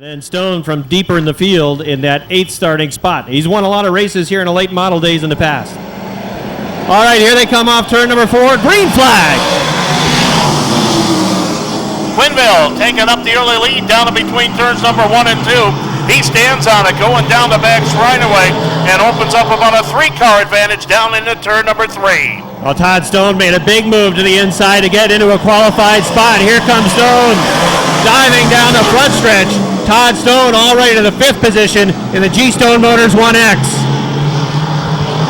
And Stone from deeper in the field in that 8th starting spot. He's won a lot of races here in the late model days in the past. All right, here they come off turn number 4. Green flag. Quinville taking up the early lead down in between turns number 1 and 2. He stands on it going down the back straightaway and opens up about a 3-car advantage down into turn number 3. Well, Todd Stone made a big move to the inside to get into a qualified spot. Here comes Stone diving down the front stretch. Todd Stone already to the 5th position in the G-Stone Motors 1X.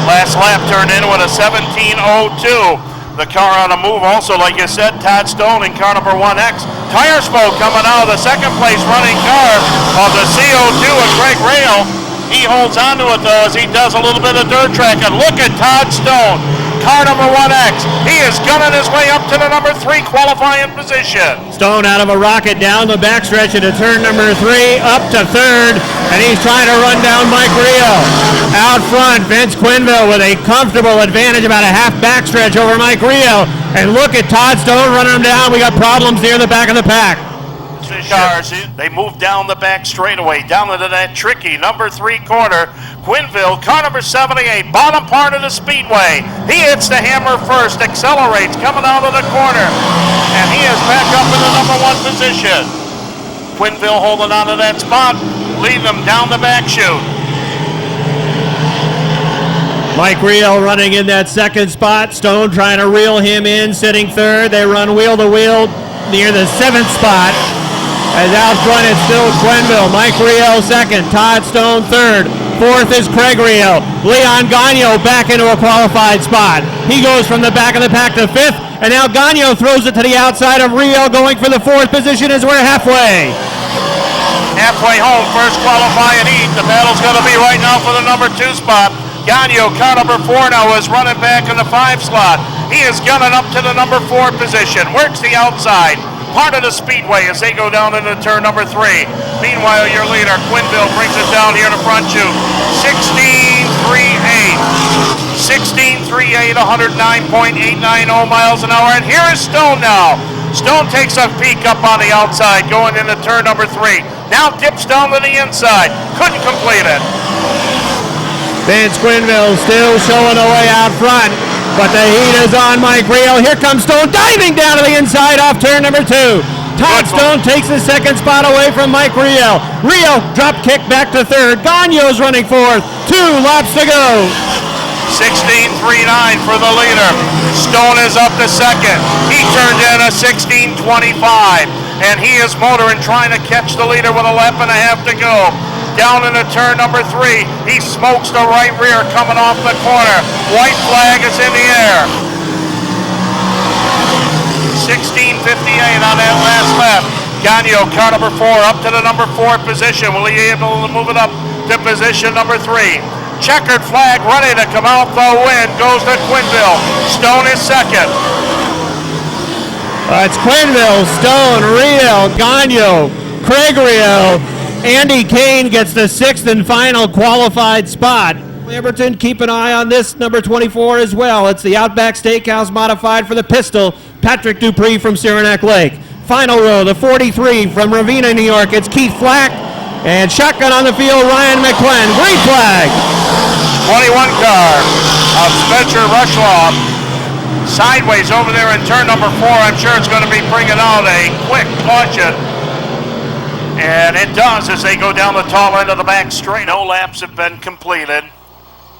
Last lap turned in with a 17:02. The car on a move also, like you said, Todd Stone in car number 1X. Tire smoke coming out of the second place running car of the CO2 of Greg Rail. He holds onto it though as he does a little bit of dirt track. And look at Todd Stone, car number 1X. He is gunning his way up to the number 3 qualifying position. Stone out of a rocket down the backstretch into turn number 3, up to 3rd, and he's trying to run down Mike Rio. Out front, Vince Quinville with a comfortable advantage, about a half backstretch over Mike Rio. And look at Todd Stone running him down. We got problems near the back of the pack. Cars, they move down the back straightaway, down into that tricky number 3 corner. Quinville, car number 78, bottom part of the Speedway. He hits the hammer first, accelerates, coming out of the corner, and he is back up in the number 1 position. Quinville holding on to that spot, leading them down the back chute. Mike Rio running in that 2nd spot. Stone trying to reel him in, sitting 3rd. They run wheel to wheel near the 7th spot. As out front, it's still Quinville. Mike Rio 2nd, Todd Stone 3rd. 4th is Craig Rio. Leon Gagno back into a qualified spot. He goes from the back of the pack to 5th, and now Gagno throws it to the outside of Rio, going for the 4th position as we're halfway. Halfway home, first qualifying heat. The battle's going to be right now for the number 2 spot. Gagno, car number 4 now, is running back in the 5 slot. He is gunning up to the number 4 position. Works the outside. Part of the Speedway as they go down into turn number 3. Meanwhile, your leader, Quinville, brings it down here to front chute. 16.38. 16.38, 109.890 miles an hour. And here is Stone now. Stone takes a peek up on the outside going into turn number 3. Now dips down to the inside. Couldn't complete it. Vince Quinville still showing the way out front, but the heat is on Mike Rio. Here comes Stone diving down to the inside off turn number 2. Todd Stone takes the 2nd spot away from Mike Rio. Rio drop kick back to 3rd. Gagno's running 4th. 2 laps to go. 16.39 for the leader. Stone is up to 2nd. He turned in a 16.25, and he is motoring, trying to catch the leader with a lap and a half to go. Down into turn number 3, he smokes the right rear coming off the corner. White flag is in the air. 16.58 on that last lap. Gagno, car number 4, up to the number 4 position. Will he be able to move it up to position number 3? Checkered flag ready to come out the wind. Goes to Quinville. Stone is 2nd. It's Quinville, Stone, Rio, Gagno, Craig Rio. Andy Kane gets the 6th and final qualified spot. Lamberton, keep an eye on this number 24 as well. It's the Outback Steakhouse modified for the pistol. Patrick Dupree from Saranac Lake. Final row, the 43 from Ravenna, New York. It's Keith Flack. And shotgun on the field, Ryan McClenn. Green flag. 21 car of Spencer Rushlaw. Sideways over there in turn number 4. I'm sure it's going to be bringing out a quick caution. And it does as they go down the tall end of the back straight. No laps have been completed.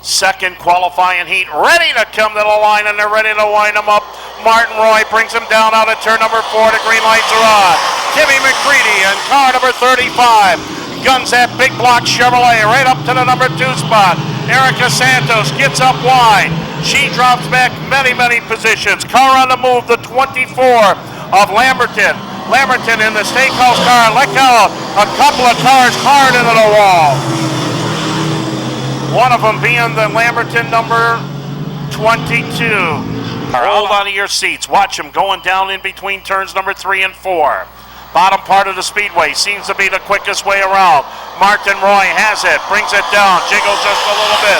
2nd qualifying heat, ready to come to the line, and they're ready to line them up. Martin Roy brings him down out of turn number 4. The green lights are on. Timmy McCready and car number 35 guns that big block Chevrolet right up to the number 2 spot. Erica Santos gets up wide. She drops back many, many positions. Car on the move, the 24 of Lamberton. Lamberton in the Steakhouse car, let go a couple of cars hard into the wall. One of them being the Lamberton number 22. Hold on to your seats. Watch them going down in between turns number 3 and 4. Bottom part of the Speedway seems to be the quickest way around. Martin Roy has it, brings it down, jiggles just a little bit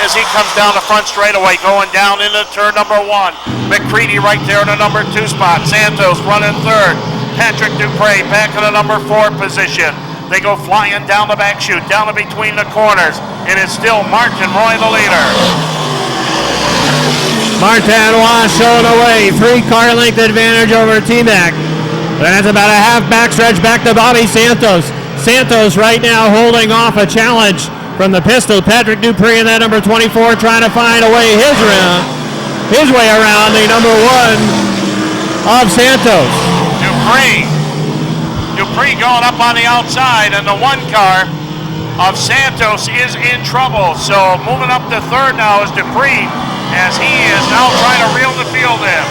as he comes down the front straightaway, going down into turn number 1. McCready right there in the number 2 spot. Santos running 3rd. Patrick Dupree back in the number 4 position. They go flying down the back chute, down in between the corners. It is still Martin Roy, the leader. Martin showing away. 3-car length advantage over T-Mac. That's about a half backstretch back to Bobby Santos. Santos right now holding off a challenge from the pistol. Patrick Dupree in that number 24 trying to find a way his way around the number 1 of Santos. Dupree going up on the outside, and the 1 car of Santos is in trouble. So moving up to third now is Dupree, as he is now trying to reel the field in.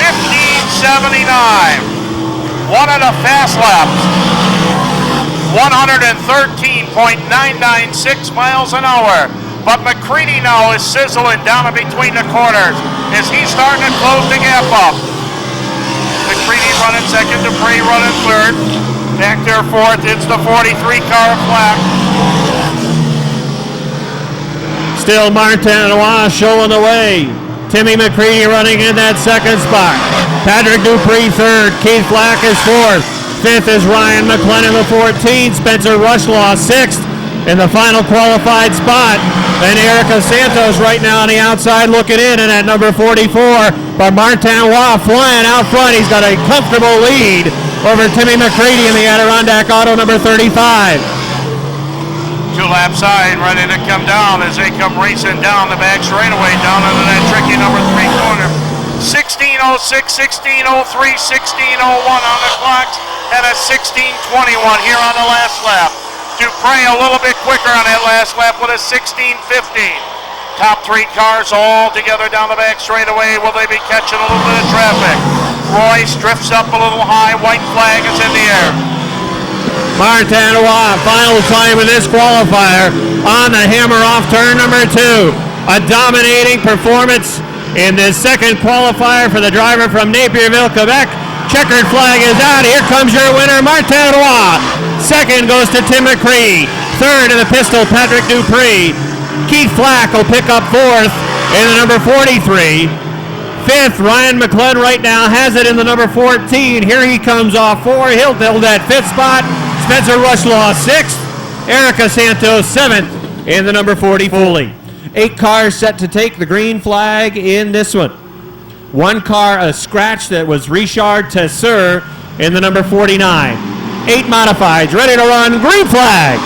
15:79. One of the fast laps. 113.996 miles an hour. But McCready now is sizzling down in between the corners as he's starting to close the gap up. McCready running second, Dupree running third. Back there fourth, it's the 43-car flag. Still Martin showing the way. Timmy McCready running in that second spot. Patrick Dupree third. Keith Flack is fourth. Fifth is Ryan McClennan in the 14. Spencer Rushlaw sixth in the final qualified spot. And Erica Santos right now on the outside looking in at number 44. But Martin flying out front. He's got a comfortable lead over Timmy McCready in the Adirondack Auto number 35. 2-lap side ready to come down as they come racing down the back straightaway down into that tricky number 3 corner. 16:06, 16:03, 16:01 on the clocks, and a 16:21 here on the last lap. Dupree a little bit quicker on that last lap with a 16:15. Top 3 cars all together down the back straightaway. Will they be catching a little bit of traffic? Royce drifts up a little high. White flag is in the air. Martin final time in this qualifier on the hammer off turn number 2. A dominating performance in this second qualifier for the driver from Napierville, Quebec. Checkered flag is out. Here comes your winner, Martin Roy. Second goes to Tim McCready. Third in the pistol, Patrick Dupree. Keith Flack will pick up fourth in the number 43. Fifth, Ryan McClennan right now has it in the number 14. Here he comes off 4. He'll build that 5th spot. Spencer Rushlaw 6th. Erica Santos 7th in the number 40 Foley. 8 cars set to take the green flag in this one. 1 car a scratch that was Richard Tesseur in the number 49. 8 modifieds ready to run. Green flag.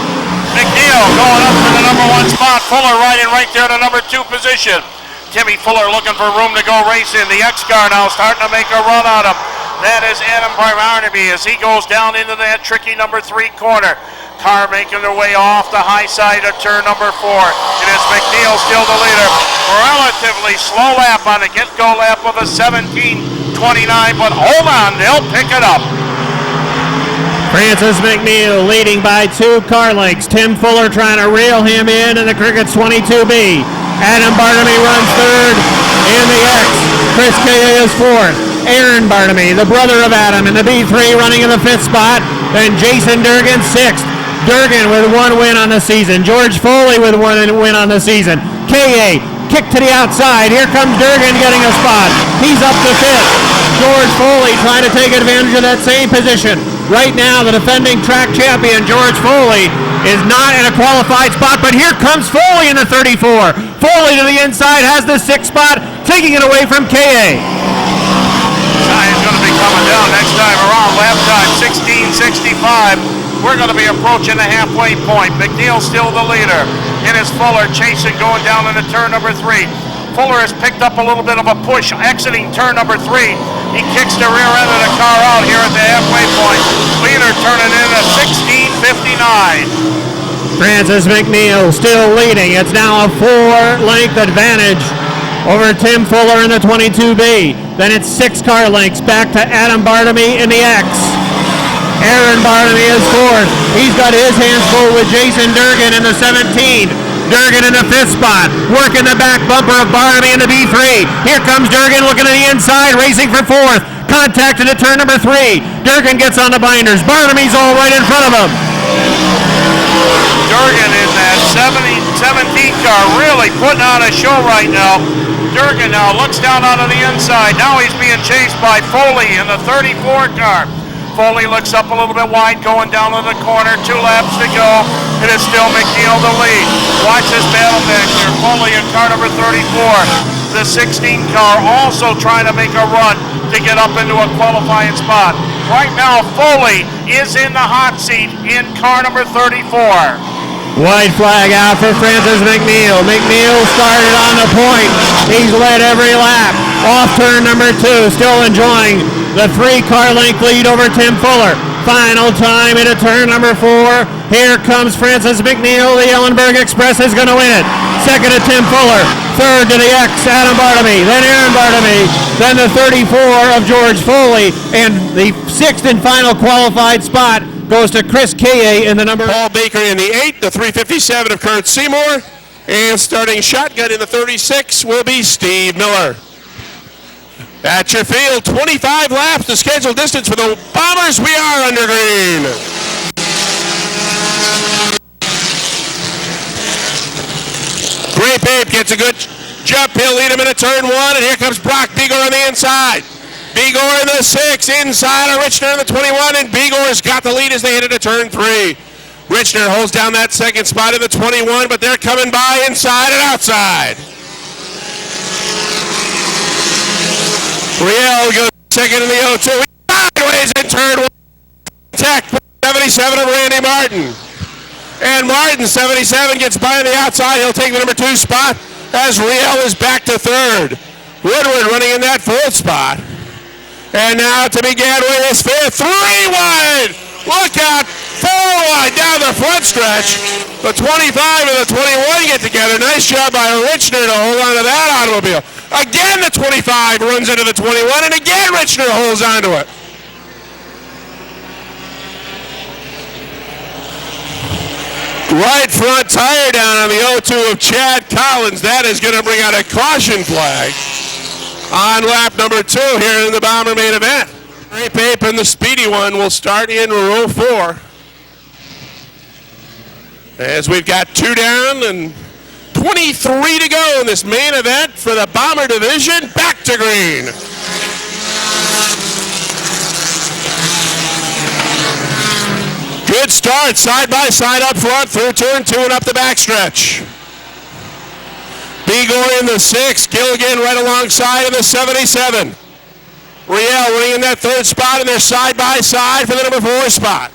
McNeil going up for the number 1 spot. Fuller riding right there to number 2 position. Timmy Fuller looking for room to go racing. The X car now starting to make a run on him. That is Adam Barnaby as he goes down into that tricky number 3 corner. Car making their way off the high side of turn number 4. It is McNeil still the leader. Relatively slow lap on the get-go lap of a 17:29, but hold on, they'll pick it up. Francis McNeil leading by 2 car lengths. Tim Fuller trying to reel him in the Crickets 22B. Adam Barnaby runs third in the X. Chris K.A. is fourth. Aaron Barnaby, the brother of Adam, in the B3 running in the 5th spot. Then Jason Durgan 6th. Durgan with 1 win on the season. George Foley with 1 win on the season. K.A. kick to the outside. Here comes Durgan getting a spot. He's up to 5th. George Foley trying to take advantage of that same position. Right now, the defending track champion, George Foley, is not in a qualified spot, but here comes Foley in the 34. Foley to the inside, has the 6th spot, taking it away from K.A. Is going to be coming down next time around. Lap time 16:65. We're going to be approaching the halfway point. McNeil still the leader. It is Fuller chasing going down into turn number 3. Fuller has picked up a little bit of a push exiting turn number 3. He kicks the rear end of the car out here at the halfway point. Leader turning in at 16:59. Francis McNeil still leading. It's now a 4-length advantage over Tim Fuller in the 22B. Then it's 6 car lengths back to Adam Barnaby in the X. Aaron Barnaby is fourth. He's got his hands full with Jason Durgan in the 17. Durgan in the 5th spot, working the back bumper of Barnaby in the B3. Here comes Durgan looking to the inside, racing for 4th. Contacted at turn number 3. Durgan gets on the binders. Barnaby's all right in front of him. Durgan in that 17 car really putting on a show right now. Durgan now looks down onto the inside. Now he's being chased by Foley in the 34 car. Foley looks up a little bit wide, going down to the corner. 2 laps to go. It is still McNeil the lead. Watch this battle back here. Foley in car number 34. The 16 car also trying to make a run to get up into a qualifying spot. Right now, Foley is in the hot seat in car number 34. White flag out for Francis McNeil. McNeil started on the point. He's led every lap. Off turn number 2, still enjoying the 3-car length lead over Tim Fuller. Final time into turn number 4. Here comes Francis McNeil. The Ellenberg Express is going to win it. Second to Tim Fuller. Third to the X, Adam Bartamy. Then Aaron Bartamy. Then the 34 of George Foley. And the 6th and final qualified spot goes to Chris Kaye in the number. Paul Baker in the 8, the 357 of Kurt Seymour. And starting shotgun in the 36 will be Steve Miller. At your field, 25 laps, the scheduled distance for the Bombers. We are under green. Grape Ape gets a good jump. He'll lead him into turn 1, and here comes Brock Begor on the inside. Begor in the 6, inside of Richner in the 21, and Begor's got the lead as they head into turn 3. Richner holds down that second spot in the 21, but they're coming by inside and outside. Riel goes second in the 0-2. Sideways in turn 1. Tech 77 of Randy Martin. And Martin, 77, gets by on the outside. He'll take the number 2 spot as Riel is back to 3rd. Woodward running in that 4th spot. And now to begin with his 5th. 3 wide. Look out. 4 wide down the front stretch. The 25 and the 21 get together. Nice job by Richner to hold on to that automobile. Again, the 25 runs into the 21, and again Richner holds on to it. Right front tire down on the 0-2 of Chad Collins. That is going to bring out a caution flag on lap number 2 here in the Bomber main event. Grape Ape and the speedy one will start in row 4. As we've got 2 down and 23 to go in this main event for the Bomber division. Back to green. Good start, side by side up front through turn 2 and up the backstretch. Begor in the 6, Gilligan right alongside in the 77. Riel running in that 3rd spot, and they're side by side for the number 4 spot.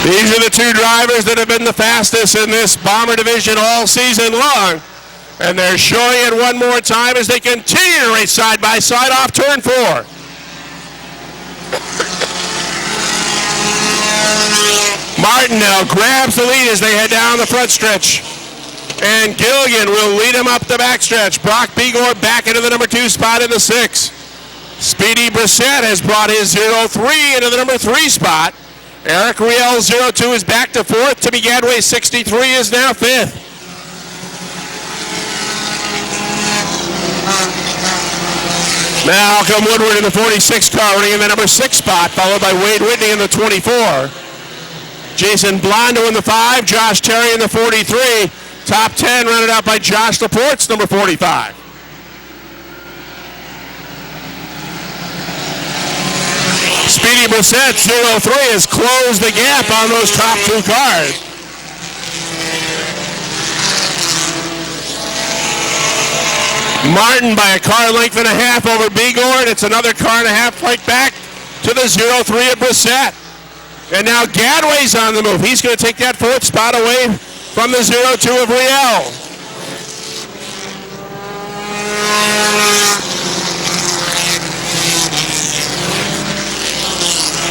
These are the 2 drivers that have been the fastest in this Bomber division all season long. And they're showing it one more time as they continue to race side by side off turn 4. Martin now grabs the lead as they head down the front stretch. And Gilligan will lead him up the backstretch. Brock Begor back into the number 2 spot in the 6. Speedy Brissett has brought his 0-3 into the number 3 spot. Eric Riel 0-2 is back to 4th. Timmy Gadway 63 is now 5th. Now come Woodward in the 46 car running in the number 6 spot, followed by Wade Whitney in the 24. Jason Blondo in the 5, Josh Terry in the 43. Top 10 rounded out by Josh Laporte's number 45. Speedy Brissett, 0-3, has closed the gap on those top 2 cars. Martin by a car length and a half over Begor, and it's another car and a half right back to the 0-3 of Brissett. And now Gadway's on the move. He's going to take that 4th spot away from the 0-2 of Riel.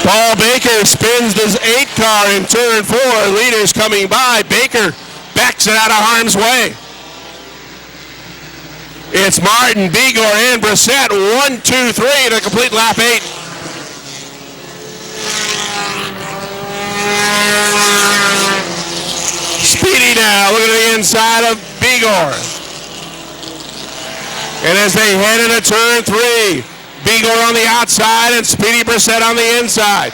Paul Baker spins this 8 car in turn 4. Leaders coming by. Baker backs it out of harm's way. It's Martin, Begor, and Brissett. 1, 2, 3 to complete lap 8. Speedy now, look at the inside of Begor. And as they head into turn 3, Begor on the outside and Speedy Brissett on the inside.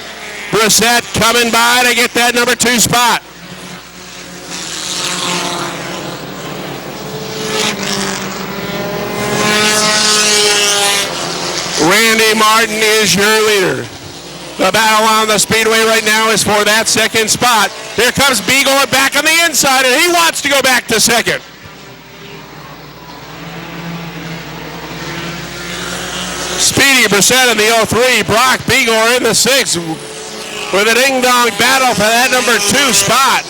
Brissett coming by to get that number 2 spot. Randy Martin is your leader. The battle on the Speedway right now is for that second spot. Here comes Begor back on the inside, and he wants to go back to second. Speedy Brissett in the 03, Brock Begor in the 6 with a ding-dong battle for that number 2 spot.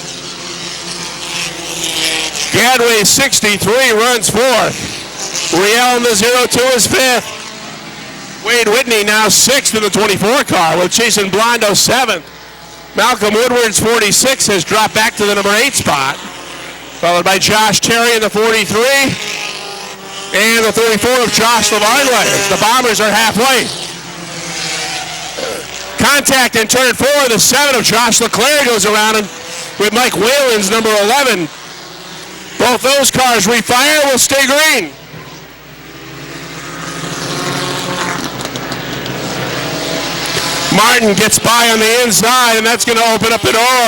Gadway 63 runs 4th. Riel in the 02 is 5th. Wade Whitney now 6th in the 24 car with Jason Blondo 7th. Malcolm Woodward's 46 has dropped back to the number 8 spot, followed by Josh Terry in the 43 and the 34 of Josh Lavarnway. The Bombers are halfway. Contact in turn 4, the 7 of Josh LeClaire goes around him with Mike Whalen's number 11. Both those cars refire, will stay green. Martin gets by on the inside, and that's going to open up the door.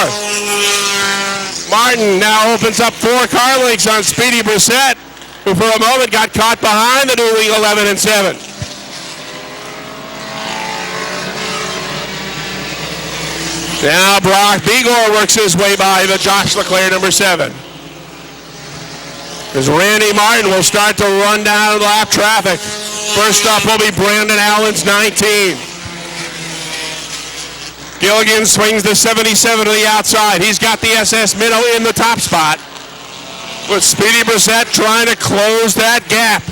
Martin now opens up 4 car lengths on Speedy Brissett, who for a moment got caught behind the new league 11 and 7. Now Brock Begor works his way by the Josh LeClaire number 7. As Randy Martin will start to run down lap traffic. First up will be Brandon Allen's 19. Gilligan swings the 77 to the outside. He's got the SS Minnow in the top spot, with Speedy Brissett trying to close that gap.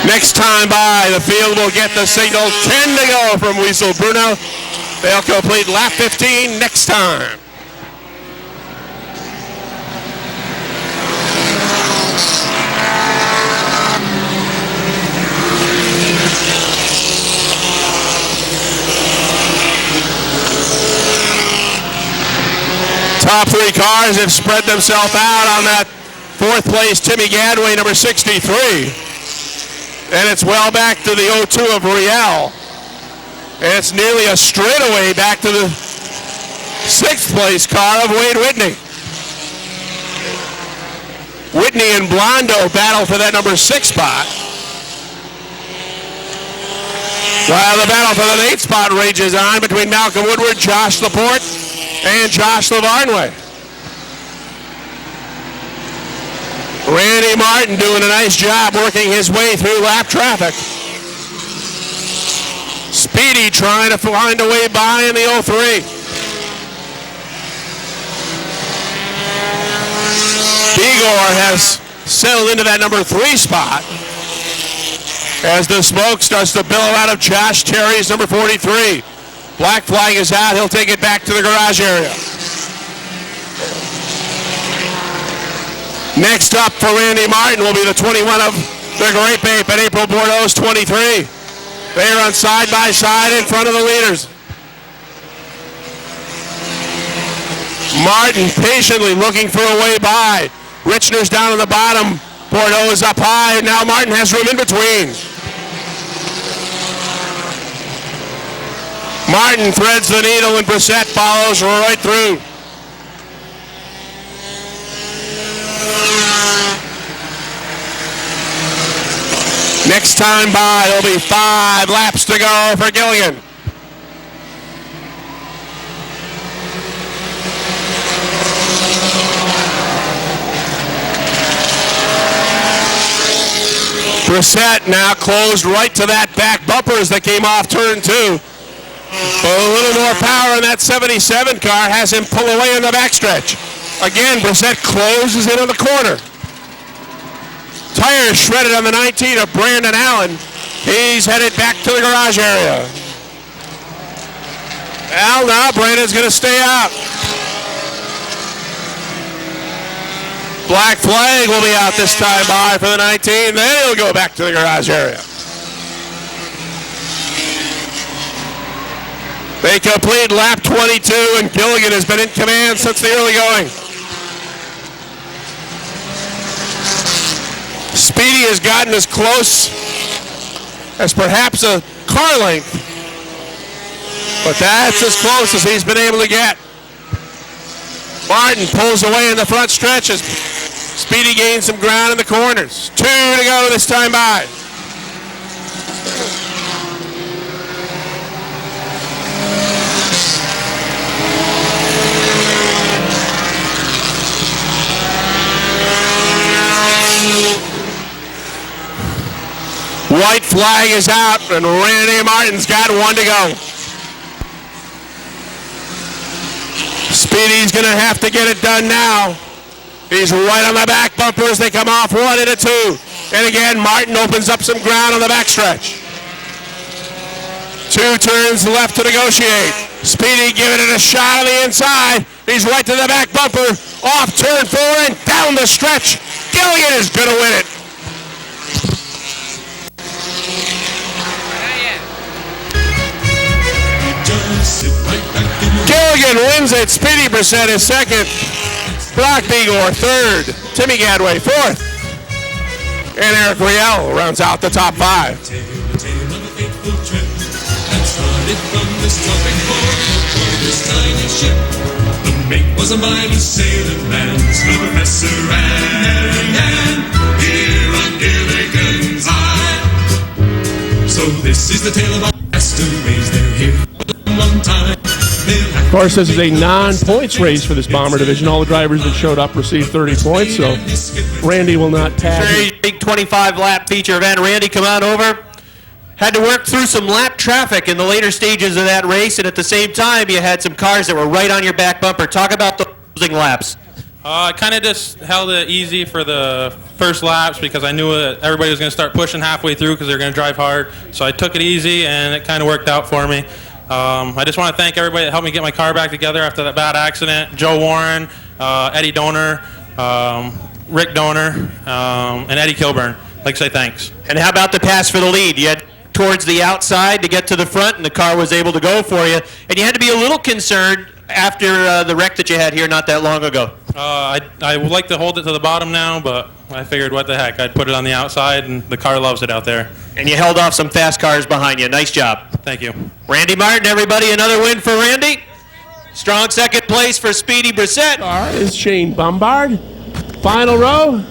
Next time by, the field will get the signal 10 to go from Weasel Bruno. They'll complete lap 15 next time. Top 3 cars have spread themselves out on that 4th place Timmy Gadway, number 63. And it's well back to the 02 of Riel. And it's nearly a straightaway back to the 6th place car of Wade Whitney. Whitney and Blondo battle for that number 6 spot, while the battle for the 8th spot rages on between Malcolm Woodward, Josh Laporte, and Josh Lavarnway. Randy Martin doing a nice job working his way through lap traffic. Speedy trying to find a way by in the 03. Begor has settled into that number 3 spot as the smoke starts to billow out of Josh Terry's number 43. Black flag is out. He'll take it back to the garage area. Next up for Randy Martin will be the 21 of the Great Bape at April Bordeaux's 23. They run side by side in front of the leaders. Martin patiently looking for a way by. Richner's down on the bottom. Bordeaux is up high, and now Martin has room in between. Martin threads the needle, and Brissett follows right through. Next time by, there'll be 5 laps to go for Gilligan. Brissett now closed right to that back bumpers that came off turn 2. But a little more power in that 77 car has him pull away in the backstretch. Again, Brissett closes into the corner. Tires shredded on the 19 of Brandon Allen. He's headed back to the garage area. Well, now Brandon's going to stay out. Black flag will be out this time by for the 19. Then he'll go back to the garage area. They complete lap 22, and Gilligan has been in command since the early going. Speedy has gotten as close as perhaps a car length, but that's as close as he's been able to get. Martin pulls away in the front stretches. Speedy gains some ground in the corners. 2 to go this time by. White flag is out, and Randy Martin's got 1 to go. Speedy's going to have to get it done now. He's right on the back bumper as they come off 1 into 2. And again, Martin opens up some ground on the backstretch. 2 turns left to negotiate. Speedy giving it a shot on the inside. He's right to the back bumper. Off turn 4 and down the stretch. Gilligan is going to win it. Gilligan wins it. Speedy Brissett is second. Brock Begor third. Timmy Gadway fourth. And Eric Riel rounds out the top 5. The mate was a mighty sailor man, Professor and here on Gilligan's Isle. So this is the tale of our castaways. They're here for a long time. Of course, this is a non-points race for this Bomber division. All the drivers that showed up received 30 points, so Randy will not pass. Big 25-lap feature event. Randy, come on over. Had to work through some lap traffic in the later stages of that race, and at the same time, you had some cars that were right on your back bumper. Talk about the closing laps. I kind of just held it easy for the first laps because I knew that everybody was going to start pushing halfway through because they're going to drive hard. So I took it easy, and it kind of worked out for me. I just want to thank everybody that helped me get my car back together after that bad accident. Joe Warren, Eddie Donor, Rick Donor, and Eddie Kilburn. I'd like to say thanks. And how about the pass for the lead? You had towards the outside to get to the front, and the car was able to go for you. And you had to be a little concerned after the wreck that you had here not that long ago. I would like to hold it to the bottom now, but I figured what the heck. I'd put it on the outside, and the car loves it out there. And you held off some fast cars behind you. Nice job. Thank you. Randy Martin, everybody, another win for Randy. Strong second place for Speedy Brissett. Car is Shane Bombard. Final row,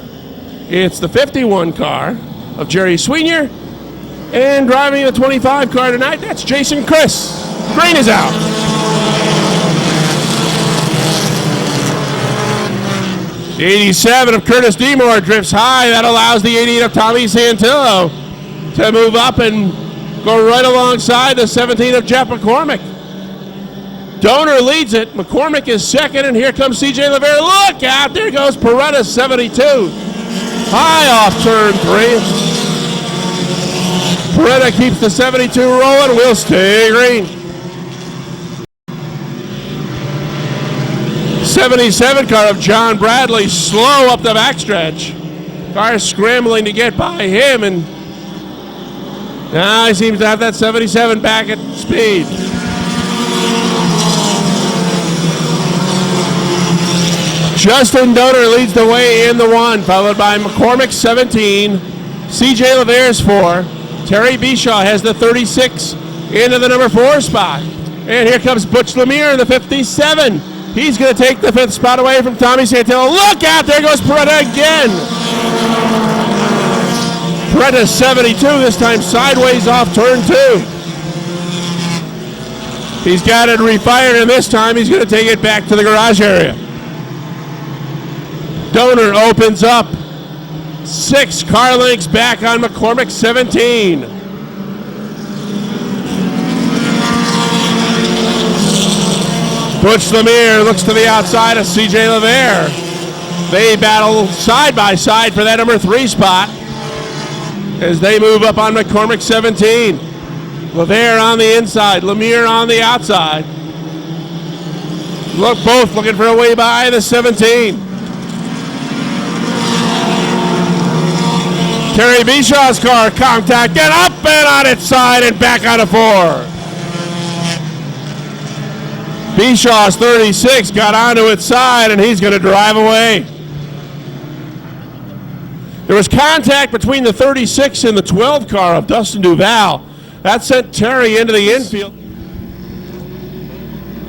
it's the 51 car of Jerry Sweenyer. And driving the 25 car tonight, that's Jason Chris. Green is out. The 87 of Curtis Demore drifts high. That allows the 88 of Tommy Santillo to move up and go right alongside the 17 of Jeff McCormick. Donor leads it. McCormick is second, and here comes C.J. Levere. Look out! There goes Peretta, 72. High off turn 3. Peretta keeps the 72 rolling. We'll stay green. 77 car of John Bradley, slow up the backstretch. Car scrambling to get by him, and now he seems to have that 77 back at speed. Justin Donor leads the way in the 1, followed by McCormick, 17. C.J. Levere's 4. Terry Bishaw has the 36 into the number 4 spot. And here comes Butch Lemire in the 57. He's going to take the 5th spot away from Tommy Santillo. Look out, there goes Peretta again. Peretta 72, this time sideways off turn 2. He's got it refired, and this time he's going to take it back to the garage area. Donor opens up. 6 car lengths back on McCormick, 17. Butch Lemire looks to the outside of C.J. Levere. They battle side by side for that number 3 spot as they move up on McCormick, 17. Levere on the inside, Lemire on the outside. Look, both looking for a way by the 17. Terry Bishaw's car, contact, get up and on its side and back on a 4. Bishaw's 36 got onto its side, and he's going to drive away. The There was contact between the 36 and the 12 car of Dustin Duval. That sent Terry into the infield.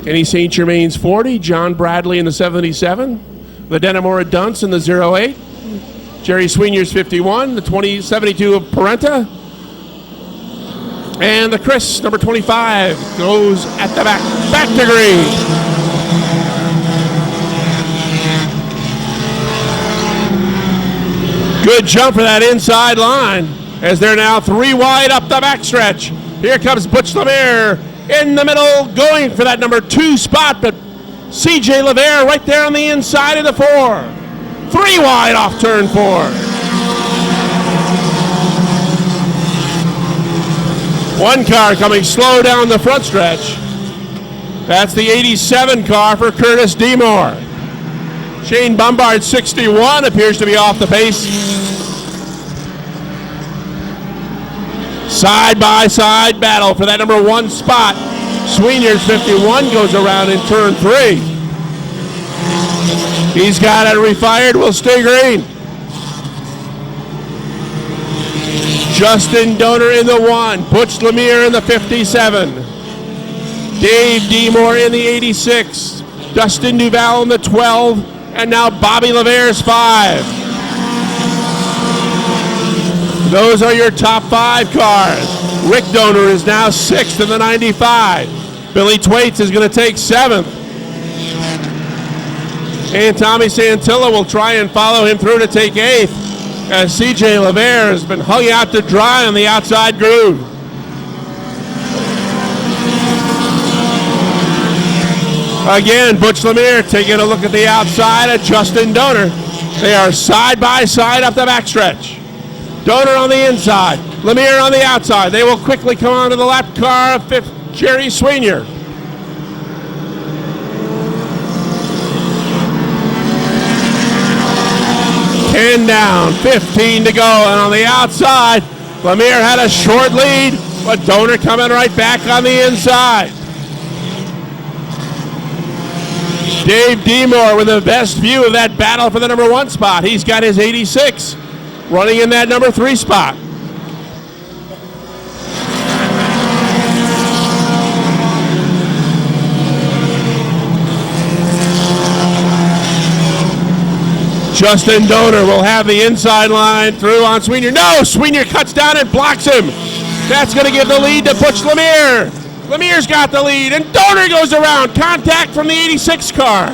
Kenny St. Germain's 40, John Bradley in the 77, the Denimora Dunce in the 08, Jerry Sweenyer's 51, the 72 of Parenta, and the Chris, number 25, goes at the back to green. Good jump for that inside line as they're now 3 wide up the backstretch. Here comes Butch Lemire in the middle, going for that number 2 spot, but C.J. Levere right there on the inside of the 4. 3 wide off turn 4. 1 car coming slow down the front stretch. That's the 87 car for Curtis Demore. Shane Bombard, 61, appears to be off the pace. Side-by-side battle for that number 1 spot. Sweenyer's 51 goes around in turn 3. He's got it refired, will stay green. Justin Donor in the 1, Butch Lemire in the 57. Dave Demore in the 86. Dustin Duval in the 12. And now Bobby Levere's 5. Those are your top 5 cars. Rick Donor is now 6th in the 95. Billy Twaits is going to take 7th. And Tommy Santilla will try and follow him through to take 8th, as C.J. Levere has been hung out to dry on the outside groove. Again, Butch Lemire taking a look at the outside of Justin Donor. They are side by side up the backstretch. Donor on the inside, Lemire on the outside. They will quickly come onto the lap car of 5th, Jerry Sweenyer. Ten down, 15 to go, and on the outside, Lemire had a short lead, but Donor coming right back on the inside. Dave Demore with the best view of that battle for the number 1 spot. He's got his 86 running in that number 3 spot. Justin Donor will have the inside line through on Sweenyer. No, Sweenyer cuts down and blocks him. That's going to give the lead to Butch Lemire. Lemire's got the lead, and Donor goes around. Contact from the 86 car.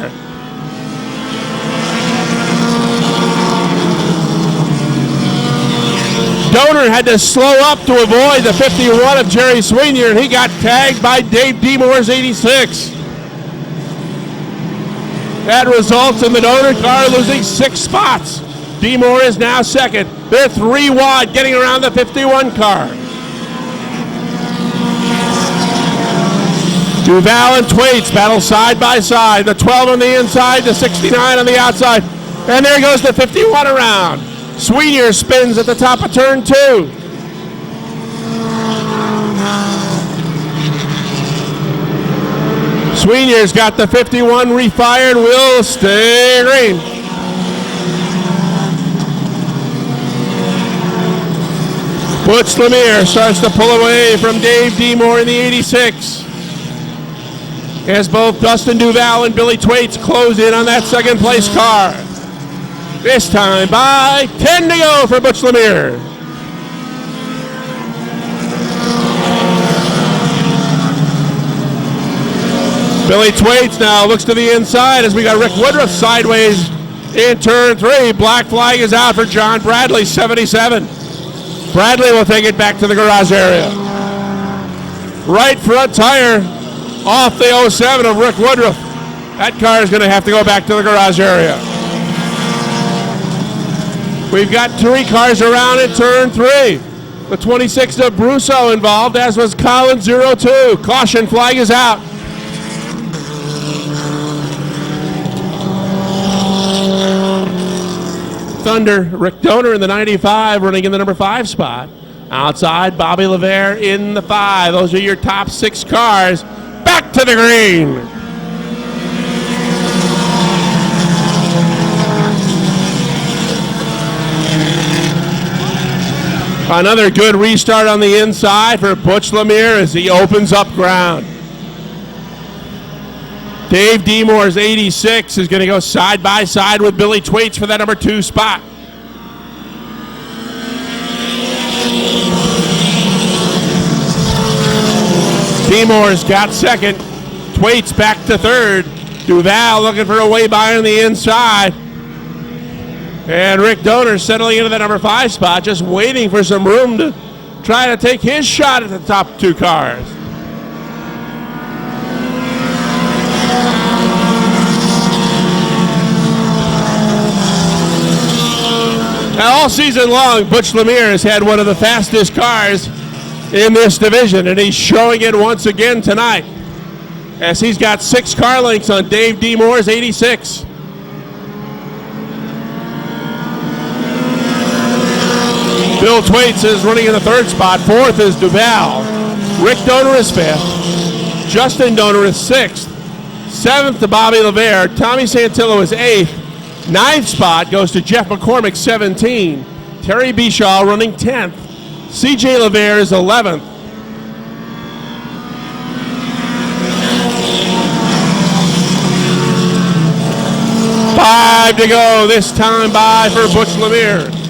Donor had to slow up to avoid the 51 of Jerry Sweenyer, and he got tagged by Dave Demore's 86. That results in the Donor car losing 6 spots. Demore is now 2nd. They're 3 wide, getting around the 51 car. Duval and Twaits battle side by side. The 12 on the inside, the 69 on the outside. And there goes the 51 around. Sweenyer spins at the top of turn 2. Sweenyer's got the 51 refired, will stay green. Butch Lemire starts to pull away from Dave Demore in the 86. As both Dustin Duval and Billy Twaits close in on that 2nd place car. This time by 10 to go for Butch Lemire. Billy Twaits now looks to the inside as we got Rick Woodruff sideways in turn 3. Black flag is out for John Bradley, 77. Bradley will take it back to the garage area. Right front tire off the 07 of Rick Woodruff. That car is going to have to go back to the garage area. We've got 3 cars around in turn 3. The 26 of Brusso involved, as was Colin 02. Caution flag is out. Thunder, Rick Donor in the 95, running in the number 5 spot. Outside, Bobby Levere in the 5. Those are your top 6 cars. Back to the green. Another good restart on the inside for Butch Lemire as he opens up ground. Dave Demore's 86 is going to go side by side with Billy Twaits for that number 2 spot. Demore's got second. Twaits back to third. Duval looking for a way by on the inside. And Rick Donor settling into the number 5 spot, just waiting for some room to try to take his shot at the top 2 cars. Now, all season long, Butch Lemire has had one of the fastest cars in this division, and he's showing it once again tonight, as he's got 6 car lengths on Dave Demore's 86. Bill Twaits is running in the 3rd spot. 4th is Duval. Rick Donor is 5th. Justin Donor is 6th. 7th to Bobby LeVere. Tommy Santillo is 8th. 9th spot goes to Jeff McCormick, 17. Terry Bishaw running 10th. CJ LeVere is 11th. Five to go, this time by for Butch Lemire.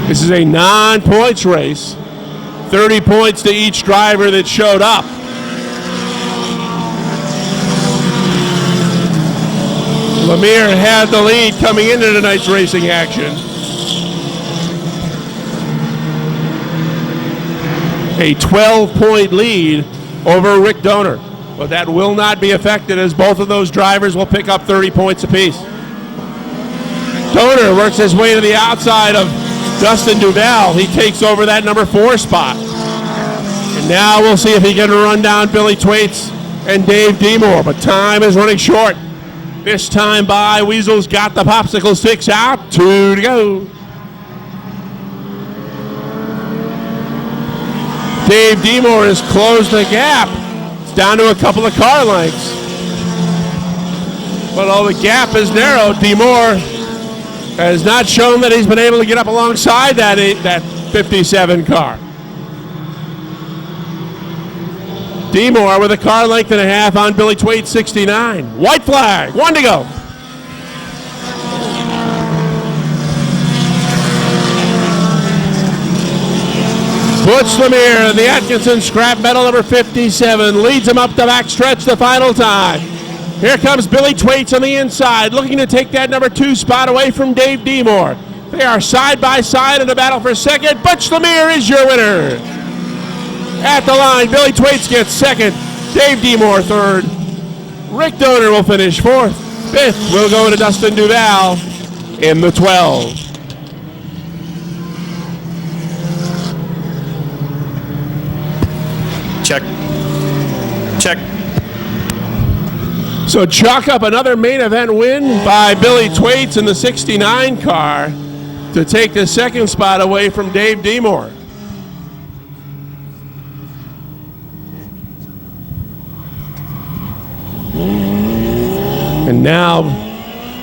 This is a non-points race. 30 points to each driver that showed up. Lemire had the lead coming into tonight's racing action. A 12-point lead over Rick Donor. But that will not be affected, as both of those drivers will pick up 30 points apiece. Donor works his way to the outside of Dustin Duval. He takes over that number 4 spot. And now we'll see if he can run down Billy Twaits and Dave Demore. But time is running short. This time by, Weasel's got the popsicle sticks out. 2 to go. Dave Demore has closed the gap. It's down to a couple of car lengths. But although the gap is narrowed, Demore has not shown that he's been able to get up alongside that 57 car. Demore with a car length and a half on Billy Twaits, 69. White flag, 1 to go. Butch Lemire, the Atkinson scrap metal number 57, leads him up the backstretch the final time. Here comes Billy Twaits on the inside, looking to take that number 2 spot away from Dave Demore. They are side by side in a battle for second. Butch Lemire is your winner. At the line, Billy Twaits gets second. Dave Demore third. Rick Donor will finish 4th. 5th will go to Dustin Duval in the 12. Check. Check. So chalk up another main event win by Billy Twaits in the 69 car to take the 2nd spot away from Dave Demore. And now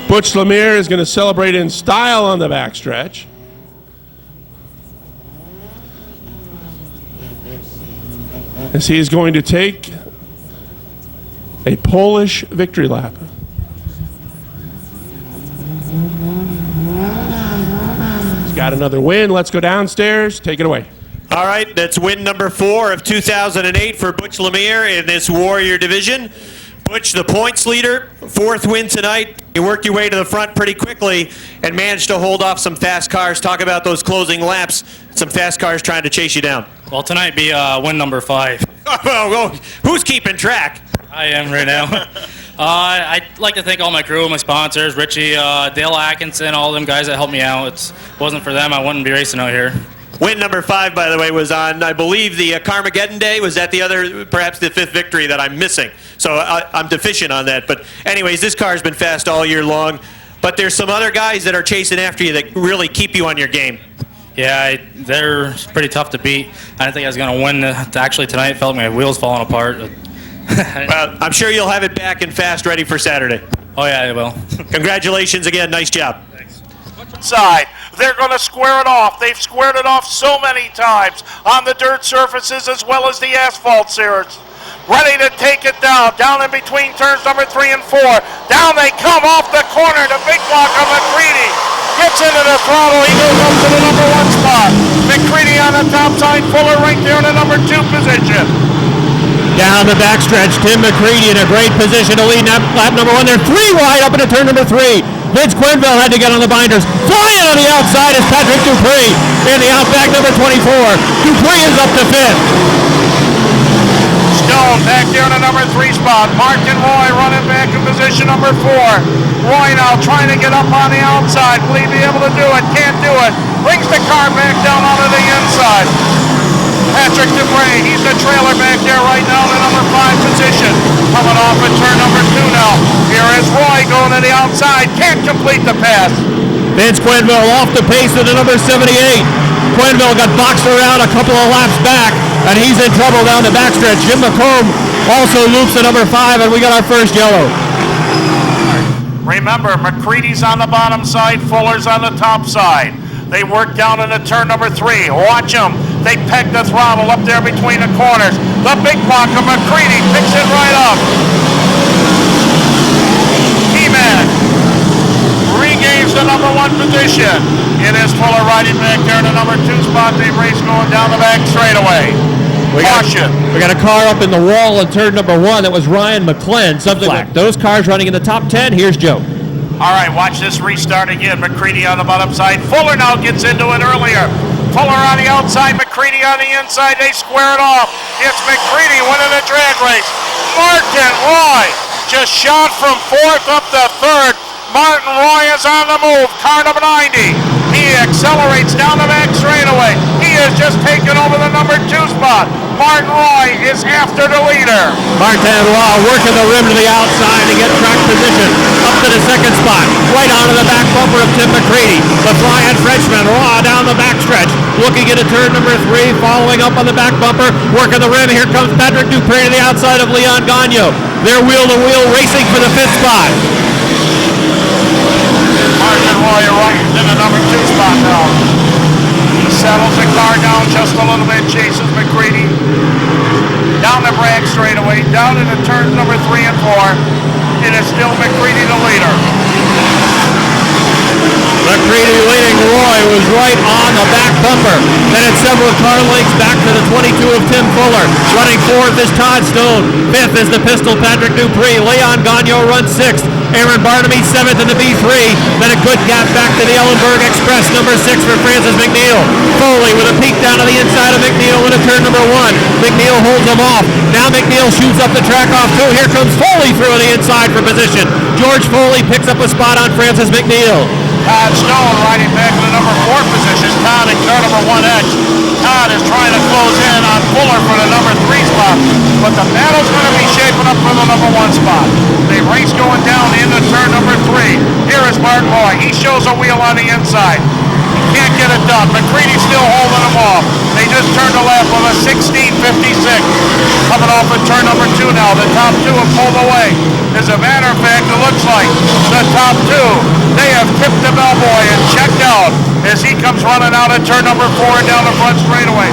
Butch Lemire is going to celebrate in style on the backstretch. As he is going to take a Polish victory lap. He's got another win. Let's go downstairs. Take it away. All right, that's win number 4 of 2008 for Butch Lemire in this Warrior division. Butch, the points leader, 4th win tonight. You worked your way to the front pretty quickly and managed to hold off some fast cars. Talk about those closing laps. Some fast cars trying to chase you down. Well, tonight be win number 5. Oh, who's keeping track? I am right now. I'd like to thank all my crew, my sponsors, Richie, Dale Atkinson, all them guys that helped me out. It wasn't for them, I wouldn't be racing out here. Win number 5, by the way, was on, I believe, the Carmageddon Day. Was that the other, perhaps the 5th victory that I'm missing? So I'm deficient on that. But anyways, this car's been fast all year long. But there's some other guys that are chasing after you that really keep you on your game. Yeah, they're pretty tough to beat. I didn't think I was going to win. Actually, tonight, felt like my wheels falling apart. Well, I'm sure you'll have it back and fast ready for Saturday. Oh, yeah, I will. Congratulations again. Nice job. Side. They're going to square it off. They've squared it off so many times on the dirt surfaces as well as the asphalt surface. Ready to take it down in between turns number 3 and 4. Down they come off the corner. The big block of McCready gets into the throttle. He goes up to the number 1 spot. McCready on the top side. Fuller right there in the number 2 position. Down the backstretch, Tim McCready in a great position to lead lap number 1. They're 3 wide up into turn number 3. Vince Quinville had to get on the binders. Flying on the outside is Patrick Dupree in the outback number 24. Dupree is up to 5th. Stone back there in the number 3 spot. Martin Roy running back in position number 4. Roy now trying to get up on the outside. Will he be able to do it? Can't do it. Brings the car back down onto the inside. Patrick Dupree, he's the trailer back there right now in the number 5 position. Coming off at turn number 2 now. Here is Roy going to the outside. Can't complete the pass. Vince Quinville off the pace of the number 78. Quinville got boxed around a couple of laps back, and he's in trouble down the backstretch. Jim McComb also loops the number 5, and we got our first yellow. Remember, McCready's on the bottom side, Fuller's on the top side. They work down into turn number 3. Watch them. They peg the throttle up there between the corners. The big block of McCready picks it right up. He-Man regains the number 1 position. It is Fuller riding back there in the number 2 spot. They race going down the back straightaway. Caution. We got a car up in the wall in turn number 1. That was Ryan McClellan. Something like those cars running in the top 10. Here's Joe. All right, watch this restart again. McCready on the bottom side. Fuller now gets into it earlier. Fuller on the outside, McCready on the inside. They square it off. It's McCready winning the drag race. Martin Roy just shot from 4th up to 3rd. Martin Roy is on the move. Car number 90. He accelerates down the back straightaway. He has just taken over the number 2 spot. Martin Roy is after the leader. Martin Roy working the rim to the outside to get track position. Up to the 2nd spot. Right onto the back bumper of Tim McCready. The flying Frenchman, Roy down the backstretch. Looking into turn number 3. Following up on the back bumper. Working the rim. Here comes Patrick Dupree to the outside of Leon Gagnon. They're wheel-to-wheel racing for the 5th spot. Martin Roy right in the number 2 spot now. He settles the car down just a little bit, chases McCready down the brag straightaway, down into turns number 3 and 4. It is still McCready the leader. McCready leading Roy was right on the back bumper. Then it's several car lengths back to the 22 of Tim Fuller. Running 4th is Todd Stone. 5th is the pistol Patrick Dupree. Leon Gagnon runs 6th. Aaron Barnaby 7th in the B3. Then a good gap back to the Ellenberg Express, number 6 for Francis McNeil. Foley with a peek down to the inside of McNeil into turn number 1. McNeil holds him off. Now McNeil shoots up the track off too. Here comes Foley through on the inside for position. George Foley picks up a spot on Francis McNeil. Todd Stone riding back to the number 4 position. Todd in car number 1X. Todd is trying to close in on Fuller for the number 3 spot, but the battle's going to be shaping up for the number 1 spot. They race going down into turn number 3. Here is Martin Roy. He shows a wheel on the inside. He can't get it done. McCready's still holding him off. They just turned a lap with a 16.56. Coming off at turn number 2 now. The top 2 have pulled away. As a matter of fact, it looks like the top 2, they have tipped the bellboy and checked out as he comes running out at turn number 4 and down the front straightaway.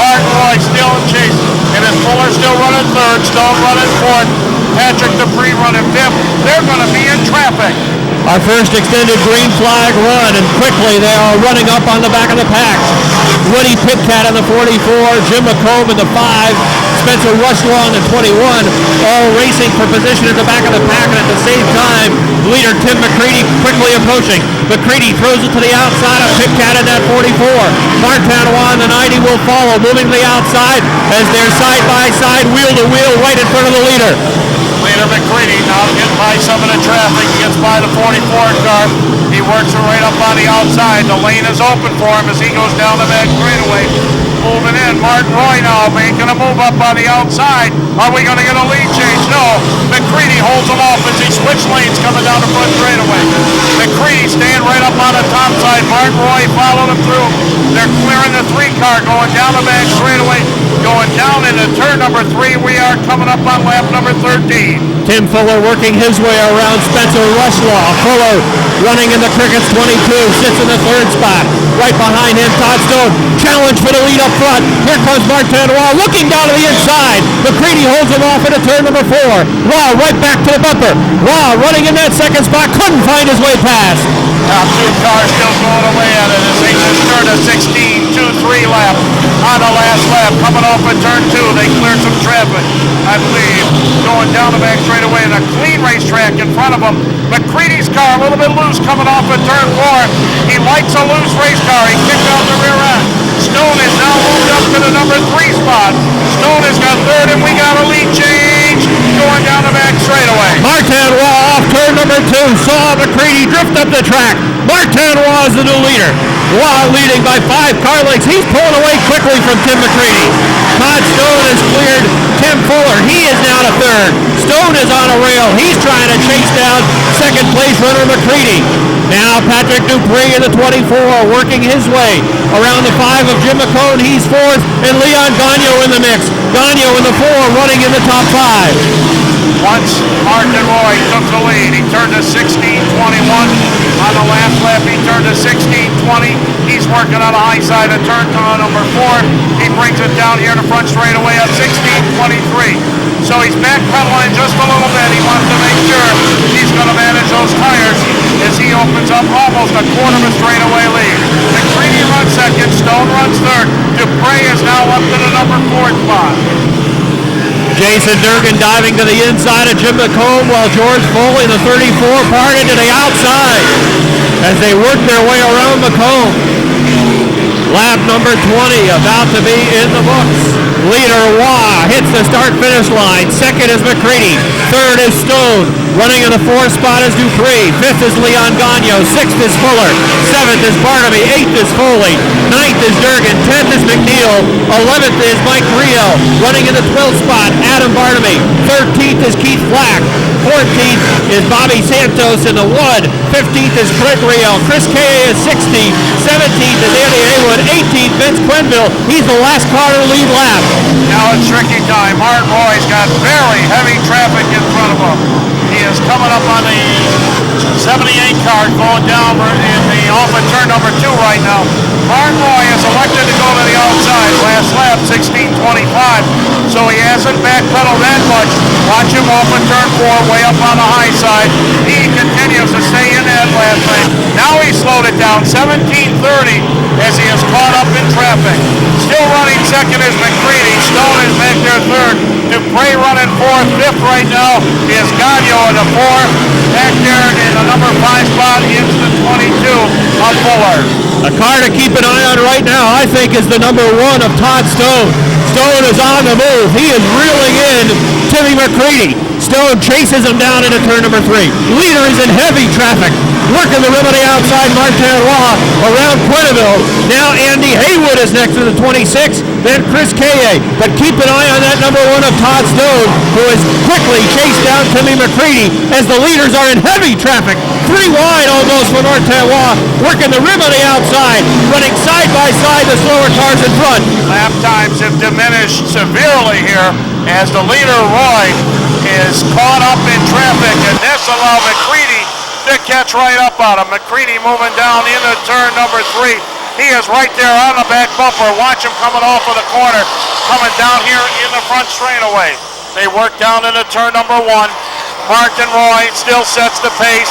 Martin Roy still in chase. And as Fuller still running 3rd, Stone running 4th, Patrick Dupree running 5th. They're going to be in traffic. Our first extended green flag run, and quickly they are running up on the back of the pack. Woody Pitcat in the 44, Jim McComb in the 5, Spencer Rushlaw in the 21, all racing for position at the back of the pack, and at the same time, leader Tim McCready quickly approaching. McCready throws it to the outside of Pitcat in that 44. Martanois in the 90 will follow, moving to the outside as they're side by side, wheel to wheel, right in front of the leader. Leader McCready now getting by some of the traffic. He gets by the 44 car. He works it right up on the outside. The lane is open for him as he goes down the back straightaway. Moving in. Martin Roy now making a move up on the outside. Are we going to get a lead change? No. McCready holds him off as he switch lanes coming down the front straightaway. McCready staying right up on the top side. Martin Roy followed him through. They're clearing the 3-car, going down the back straightaway, going down into turn number 3. We are coming up on lap number 13. Tim Fuller working his way around Spencer Rushlaw. Fuller running in the Crickets 22, sits in the 3rd spot. Right behind him, Todd Stone. Challenge for the lead up front. Here comes Martin Roy looking down to the inside. McCready holds him off into turn number 4. Roy right back to the bumper. Roy running in that 2nd spot. Couldn't find his way past. Now 2 cars still going away at it as they just turned a 16-2-3 lap on the last lap. Coming off of turn 2, they cleared some traffic, I believe. Going down the back straightaway in a clean racetrack in front of them. McCready's car a little bit loose coming off of turn 4. He likes a loose race car. He kicked out the rear end. Stone is now moved up to the number 3 spot. Stone has got 3rd, and we got a lead change going down the back straightaway. Martin Roy off turn number 2. Saw McCready drift up the track. Martin Roy is the new leader. Roy leading by 5 car lengths. He's pulling away quickly from Tim McCready. Todd Stone has cleared Tim Fuller. He is now to 3rd. Stone is on a rail. He's trying to chase down 2nd place runner McCready. Now Patrick Dupree in the 24 working his way around the 5 of Jim McCone. He's 4th, and Leon Gagno in the mix. Gagno in the 4 running in the top 5. Once Martin Roy took the lead, he turned to 16-21. On the last lap, he turned to 16-20. He's working on the high side of turn number 4. He brings it down here in the front straightaway at 16-23. So he's backpedaling just a little bit. He wants to make sure he's going to manage those tires as he opens up almost a quarter of a straightaway lead. McCready runs 2nd, Stone runs 3rd. Dupree is now up to the number 4 spot. Jason Durgan diving to the inside of Jim McComb while George Foley, the 34, parted to the outside as they work their way around McComb. Lap number 20 about to be in the books. Leader Wah hits the start-finish line. 2nd is McCready. 3rd is Stone. Running in the 4th spot is Dupree. 5th is Leon Gagno. 6th is Fuller. 7th is Barnaby. 8th is Foley. 9th is Durgan. 10th is McNeil. 11th is Mike Rio. Running in the 12th spot, Adam Barnaby. 13th is Keith Flack. 14th is Bobby Santos in the Wood. 15th is Craig Rio. Chris Kay is 16th. 17th is Andy Haywood. 18th, Vince Quenville. He's the last car to lead lap. Now it's tricky time. Martin Roy's got very heavy traffic in front of him. He is coming up on the 78 car going down in the off of turn number 2 right now. Martin Roy has elected to go to the outside. Last lap, 16:25. So he hasn't backpedaled that much. Watch him off of turn 4, way up on the high side. He continues to stay in that last lane. Now he slowed it down, 17:30, as he is caught up in traffic. Still running 2nd is McCready. Stone is back there 3rd. Dupree running 4th. 5th right now is Gagno in the 4. Back there in the number 5 spot is the 22 of Fuller. A car to keep an eye on right now, I think, is the number 1 of Todd Stone. Stone is on the move. He is reeling in Timmy McCready. Stone chases him down into turn number 3. Leader is in heavy traffic. Working the rim on the outside, Martin Roy around Quenneville. Now Andy Haywood is next to the 26, then Chris Kaye. But keep an eye on that number 1 of Todd Stone, who has quickly chased down Timmy McCready as the leaders are in heavy traffic. 3 wide almost for Martin Roy, working the rim on the outside, running side by side the slower cars in front. Lap times have diminished severely here as the leader Roy is caught up in traffic, and this allowed McCready to catch right up on him. McCready moving down into turn number 3. He is right there on the back bumper. Watch him coming off of the corner, coming down here in the front straightaway. They work down into turn number 1. Martin Roy still sets the pace.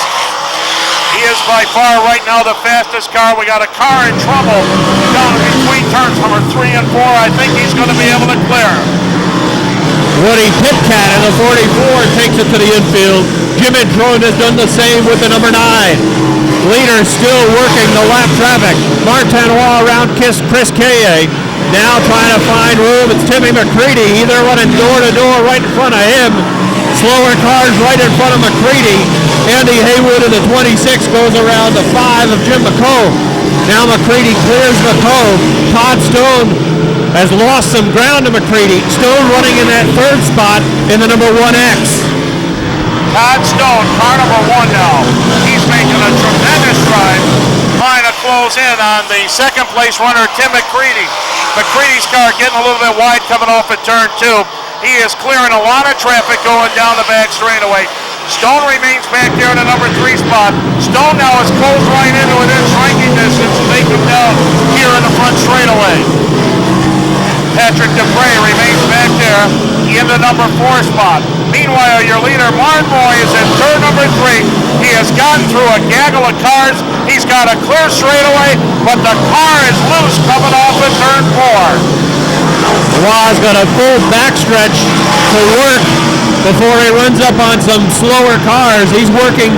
He is by far right now the fastest car. We got a car in trouble down between turns number 3 and 4. I think he's going to be able to clear him. Woody Pitcat in the 44 takes it to the infield. Jim Drone has done the same with the number 9. Leader still working the lap traffic. Martin Roy around Chris Kaye. Now trying to find room. It's Timmy McCready. Either running door to door right in front of him. Slower cars right in front of McCready. Andy Haywood in the 26 goes around the 5 of Jim McComb. Now McCready clears McComb. Todd Stone has lost some ground to McCready. Stone running in that 3rd spot in the number 1X. Todd Stone, car number 1 now. He's making a tremendous drive, trying to close in on the second place runner, Tim McCready. McCready's car getting a little bit wide coming off at turn 2. He is clearing a lot of traffic going down the back straightaway. Stone remains back there in the number 3 spot. Stone now is closed right into within striking distance to take him down here in the front straightaway. Patrick Dupre remains back there in the number 4 spot. Meanwhile, your leader, Martin Roy, is in turn number 3. He has gotten through a gaggle of cars. He's got a clear straightaway, but the car is loose coming off at turn 4. Roy's got a full backstretch to work before he runs up on some slower cars. He's working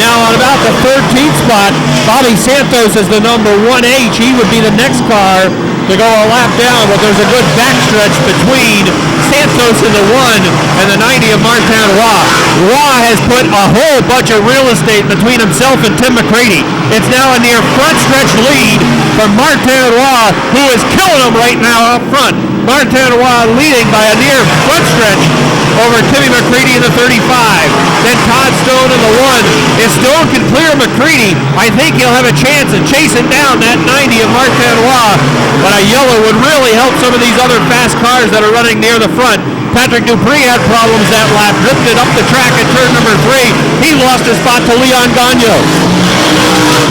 now on about the 13th spot. Bobby Santos is the number 1H. He would be the next car to go a lap down, but there's a good backstretch between Santos in the 1 and the 90 of Martin Roy. Roy has put a whole bunch of real estate between himself and Tim McCready. It's now a near front stretch lead for Martin Roy, who is killing him right now up front. Martin Roy leading by a near front stretch over Timmy McCready in the 35. Then Todd Stone in the 1. If Stone can clear McCready, I think he'll have a chance of chasing down that 90 of Martin Roy. But a yellow would really help some of these other fast cars that are running near the front. Patrick Dupree had problems that lap, drifted up the track at turn number 3. He lost his spot to Leon Gagno.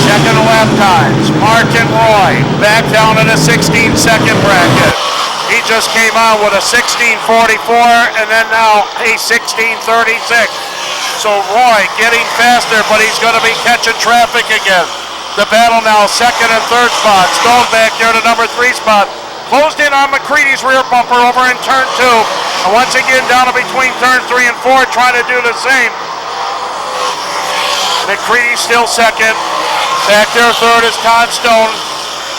Checking the lap times. Martin Roy back down in a 16-second bracket. He just came out with a 16:44 and then now a 16:36. So Roy getting faster, but he's going to be catching traffic again. The battle now, second and third spot. Stone back there to number 3 spot. Closed in on McCready's rear bumper over in turn 2. And once again down between turn 3 and 4, trying to do the same. McCready still second. Back there third is Todd Stone.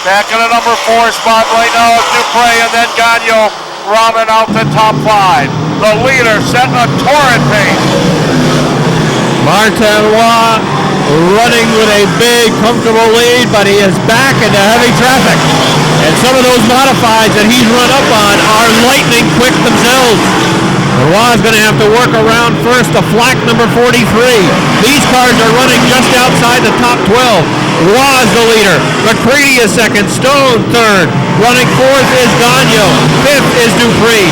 Back in the number 4 spot right now is Dupre, and then Gagno rounding out the top 5. The leader setting a torrent pace. Martin Roy running with a big, comfortable lead, but he is back into heavy traffic. And some of those modifieds that he's run up on are lightning quick themselves. Roy's going to have to work around first to flak number 43. These cars are running just outside the top 12. Roy's the leader. McCready is second. Stone third. Running fourth is Gagno. Fifth is Dupree.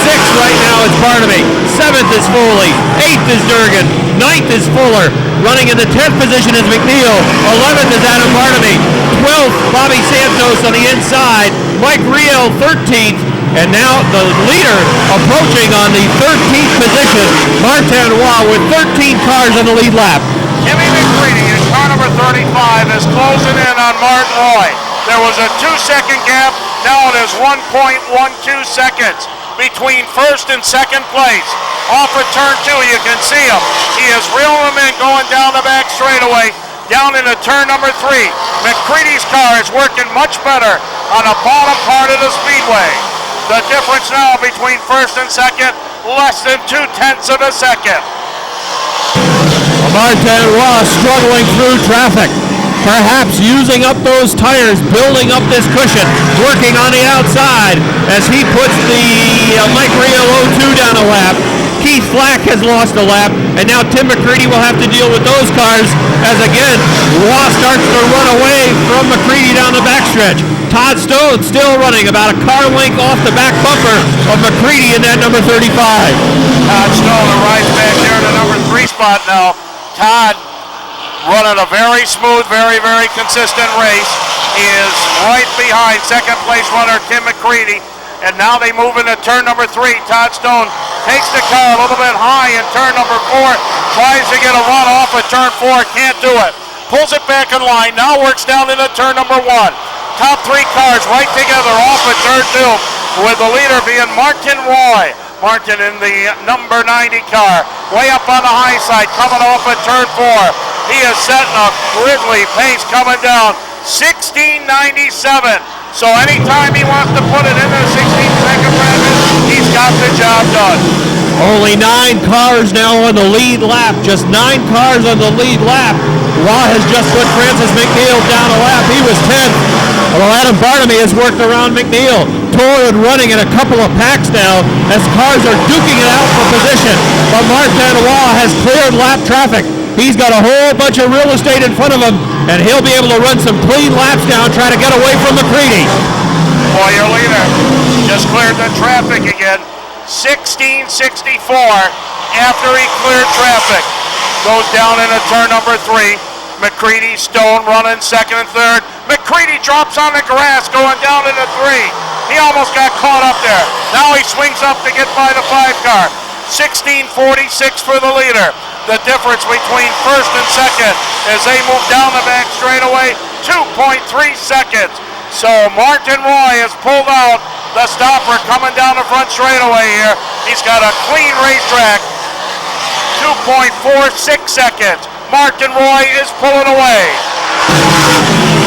Sixth right now is Barnaby. Seventh is Foley. Eighth is Durgan. Ninth is Fuller. Running in the 10th position is McNeil. 11th is Adam Barnaby. 12th, Bobby Santos on the inside. Mike Riel, 13th. And now the leader approaching on the 13th position, Martin Roy, with 13 cars on the lead lap. Timmy McCready in car number 35 is closing in on Martin Roy. There was a 2-second gap. Now it is 1.12 seconds between first and second place. Off at turn 2, you can see him. He is reeling them in going down the back straightaway. Down into turn number 3. McCready's car is working much better on the bottom part of the Speedway. The difference now between first and second, less than 0.2 of a second. Martin Roy struggling through traffic. Perhaps using up those tires, building up this cushion, working on the outside as he puts the Mike Riel 02 down a lap. Keith Flack has lost a lap, and now Tim McCready will have to deal with those cars as again, Roy starts to run away from McCready down the backstretch. Todd Stone still running about a car length off the back bumper of McCready in that number 35. Todd Stone arrives back there in the number 3 spot now. Todd running a very smooth, very, very consistent race. He is right behind second place runner Tim McCready. And now they move into turn number 3. Todd Stone takes the car a little bit high in turn number 4. Tries to get a run off at turn 4. Can't do it. Pulls it back in line. Now works down into turn number 1. Top 3 cars right together off at turn 2. With the leader being Martin Roy. Martin in the number 90 car. Way up on the high side. Coming off at turn 4. He is setting a gridly pace coming down. 16.97. So anytime he wants to put it in the 16-second bracket, he's got the job done. Only 9 cars now on the lead lap. Just 9 cars on the lead lap. Roy has just put Francis McNeil down a lap. He was 10th. Well, Adam Barnaby has worked around McNeil. Torrid running in a couple of packs now as cars are duking it out for position. but Martin Roy has cleared lap traffic. He's got a whole bunch of real estate in front of him, and he'll be able to run some clean laps down, trying to get away from McCready. Boy, your leader just cleared the traffic again. 1664 after he cleared traffic. Goes down into turn number 3. McCready, Stone running second and third. McCready drops on the grass going down into 3. He almost got caught up there. Now he swings up to get by the 5 car. 16:46 for the leader. The difference between first and second as they move down the back straightaway, 2.3 seconds. So Martin Roy has pulled out the stopper coming down the front straightaway here. He's got a clean racetrack. 2.46 seconds. Martin Roy is pulling away.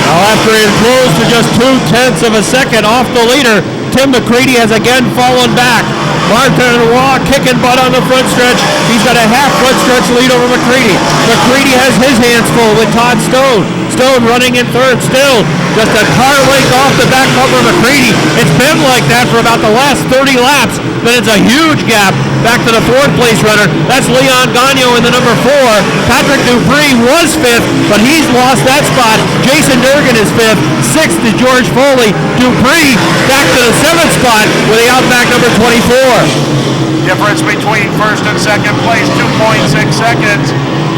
Now after he closed to just 0.2 of a second off the leader, Tim McCready has again fallen back. Martin Roy kicking butt on the front stretch. He's got a half front stretch lead over McCready. McCready has his hands full with Todd Stone. Stone running in third still. Just a car length off the back cover of McCready. It's been like that for about the last 30 laps. Then it's a huge gap back to the fourth place runner. That's Leon Gagnon in the number 4. Patrick Dupree was 5th, but he's lost that spot. Jason Durgan is 5th. 6th is George Foley. Dupree back to the 7th spot with the Outback number 24. Difference between first and second place, 2.6 seconds.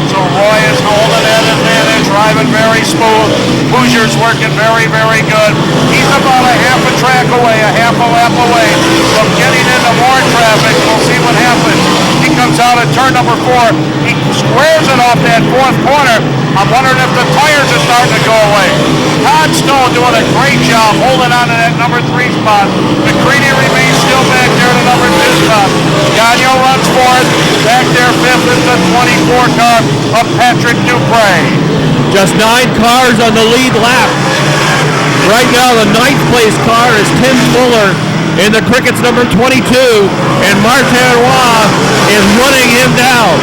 So Roy is holding that advantage, driving very smooth. Hoosier's working very, very good. He's about a half a track away, a half a lap away from getting into more traffic. We'll see what happens. He comes out at turn number 4. He squares it off that fourth corner. I'm wondering if the tires are starting to go away. Todd Stone doing a great job holding on to that number 3 spot. McCready remains still back there to number 2 spot. Gagnon runs fourth. Back there 5th is the 24 car of Patrick Dupree. Just 9 cars on the lead lap. Right now the 9th place car is Tim Fuller in the Crickets number 22, and Martin Roy is running him down.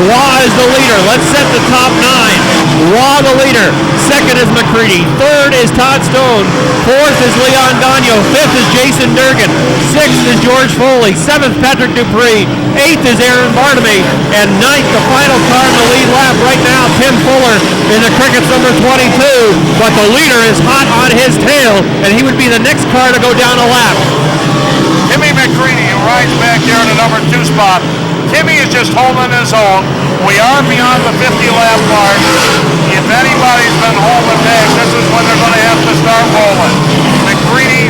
Roy is the leader. Let's set the top 9. Roy the leader. Second is McCready. Third is Todd Stone. Fourth is Leon Gagnon. Fifth is Jason Durgan. Sixth is George Foley. Seventh, Patrick Dupree. Eighth is Aaron Bartamy. And ninth, the final car in the lead lap right now, Tim Fuller in the Crickets number 22. But the leader is hot on his tail, and he would be the next car to go down a lap. Timmy McCready rides back there in the number 2 spot. Timmy is just holding his own. We are beyond the 50-lap mark. If anybody's been holding back, this is when they're going to have to start rolling. McCready,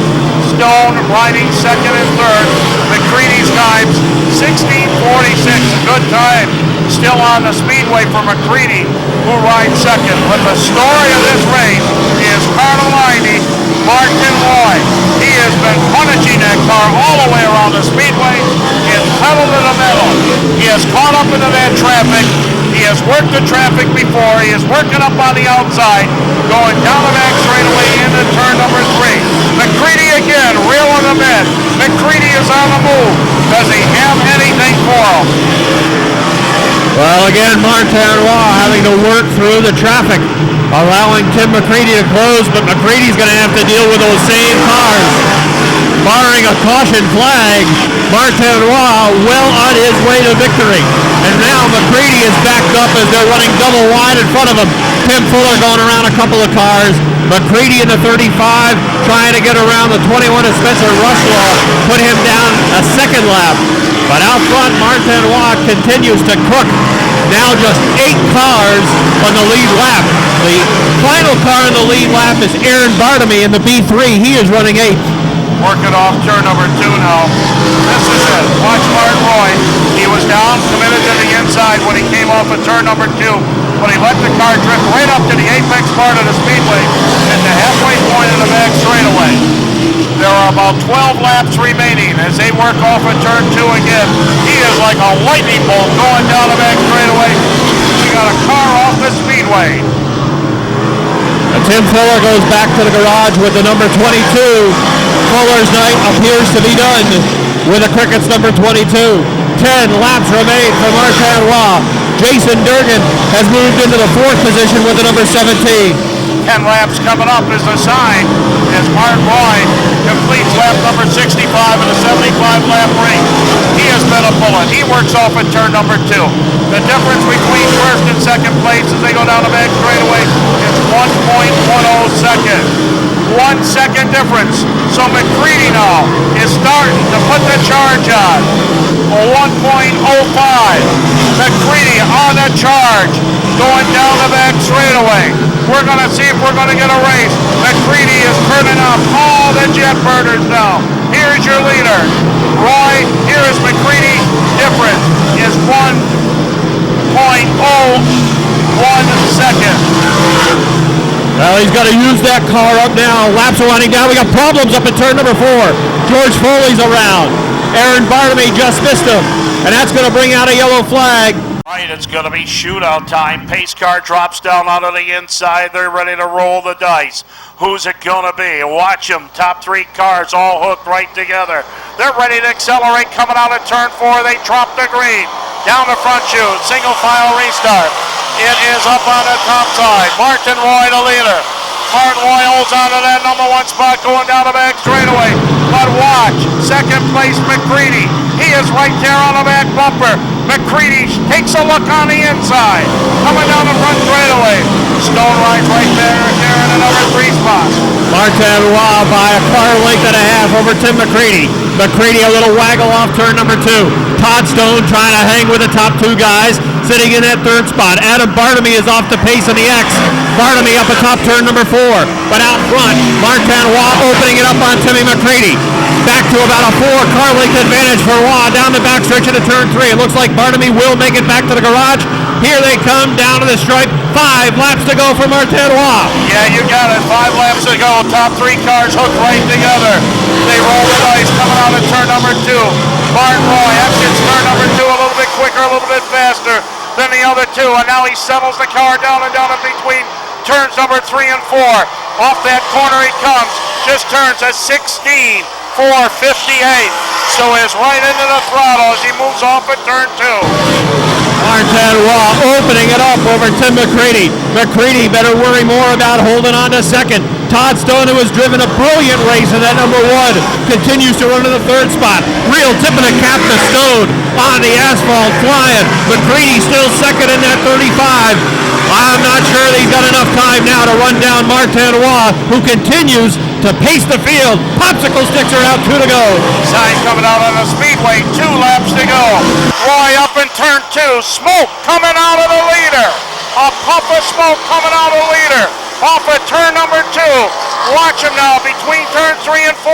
Stone riding second and third. McCready's times 16:46, a good time. Still on the Speedway for McCready, who rides second. But the story of this race is Carolina Martin Roy. He has been punishing that car all the way around the Speedway. He has pedaled to the metal. He has caught up into that traffic. He has worked the traffic before. He is working up on the outside, going down the back straightaway into turn number 3. McCready again, reeling him in. McCready is on the move. Does he have anything for him? Well, again, Martin Roy having to work through the traffic, allowing Tim McCready to close, but McCready's going to have to deal with those same cars. Barring a caution flag, Martin Roy well on his way to victory. And now McCready is backed up as they're running double wide in front of him. Tim Fuller going around a couple of cars. McCready in the 35 trying to get around the 21 of Spencer Rushlaw, put him down a second lap. But out front, Martin Roy continues to cook. Now just 8 cars on the lead lap. The final car in the lead lap is Aaron Bartamy in the B3. He is running 8th. Working off turn number 2 now. This is it. Watch Martin Roy. He was down, committed to the inside when he came off of turn number 2, but he let the car drift right up to the apex part of the Speedway at the halfway point of the back straightaway. There are about 12 laps remaining as they work off of turn 2 again. He is like a lightning bolt going down the back straightaway. We got a car off the Speedway. Tim Fuller goes back to the garage with the number 22. Fuller's night appears to be done with the Crickets number 22. 10 laps remain for Martin Roy. Jason Durgan has moved into the 4th position with the number 17. 10 laps coming up is the sign as Martin Roy completes lap number 65 in the 75-lap race. He has been a bullet. He works off at turn number 2. The difference between first and second place as they go down the back straightaway is 1.10 seconds. 1 second difference. So McCready now is starting to put the charge on. 1.05. McCready on the charge, going down the back straightaway. We're going to see if we're going to get a race. McCready is turning up all the jet burners now. Here's your leader. Roy, here is McCready. Difference is 1.01 seconds. Well, he's got to use that car up now. Laps are running down. We got problems up at turn number 4. George Foley's around. Aaron Bartamy just missed him. And that's going to bring out a yellow flag. Right, it's going to be shootout time. Pace car drops down onto the inside. They're ready to roll the dice. Who's it going to be? Watch them. Top 3 cars all hooked right together. They're ready to accelerate coming out of turn 4. They drop the green. Down the front chute. Single file restart. It is up on the top side. Martin Roy, the leader. Martin Roy holds on to that number 1 spot going down the back straightaway. But watch, second place McCready. He is right there on the back bumper. McCready takes a look on the inside. Coming down the front straightaway. Stone rides right there in the number 3 spot. Martin Roy by a car length and a half over Tim McCready. McCready a little waggle off turn number 2. Todd Stone trying to hang with the top 2 guys, sitting in that 3rd spot. Adam Bartamy is off the pace in the X. Bartamy up atop turn number 4. But out front, Martin Roy opening it up on Timmy McCready. Back to about a 4 car length advantage for Roy down the backstretch into turn 3. It looks like Bartamy will make it back to the garage. Here they come down to the stripe. 5 laps to go for Martin Roy. Yeah, you got it. 5 laps to go. Top 3 cars hooked right together. They roll the dice coming out of turn number 2. Martin Roy exits turn number 2 a little bit quicker, a little bit faster than the other 2. And now he settles the car down and down in between turns number 3 and 4. Off that corner he comes. Just turns a 16.458. So is right into the throttle as he moves off at turn 2. Martin Roy opening it up over Tim McCready. McCready better worry more about holding on to second. Todd Stone, who has driven a brilliant race in that number 1, continues to run to the 3rd spot. Real tip of the cap to Stone on the asphalt flying. McCready still second in that 35. I'm not sure that he's got enough time now to run down Martin Roy, who continues to pace the field. Popsicle sticks are out, 2 to go. Sign coming out on the Speedway, 2 laps to go. Roy up in turn 2, smoke coming out of the leader. A puff of smoke coming out of the leader. Off at turn number 2. Watch him now between turn 3 and 4.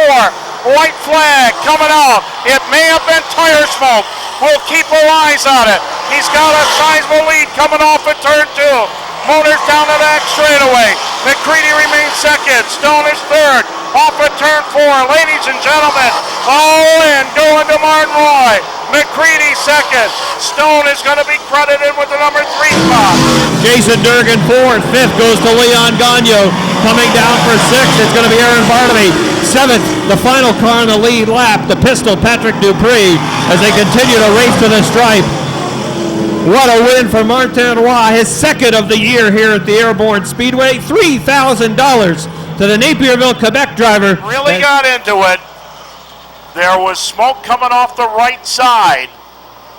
White flag coming out. It may have been tire smoke. We'll keep our eyes on it. He's got a sizable lead coming off at turn 2. Motors down the back straightaway. McCready remains second. Stone is third. Off at turn 4. Ladies and gentlemen, all in going to Martin Roy. McCready second. Stone is going to be credited with the number 3 spot. Jason Durgan 4th. 5th goes to Leon Gagnon. Coming down for 6th, it's going to be Aaron Bartamy. 7th, the final car in the lead lap, the pistol Patrick Dupree, as they continue to race to the stripe. What a win for Martin Roy, his 2nd of the year here at the Airborne Speedway. $3,000 to the Napierville, Quebec driver. Really got into it. There was smoke coming off the right side,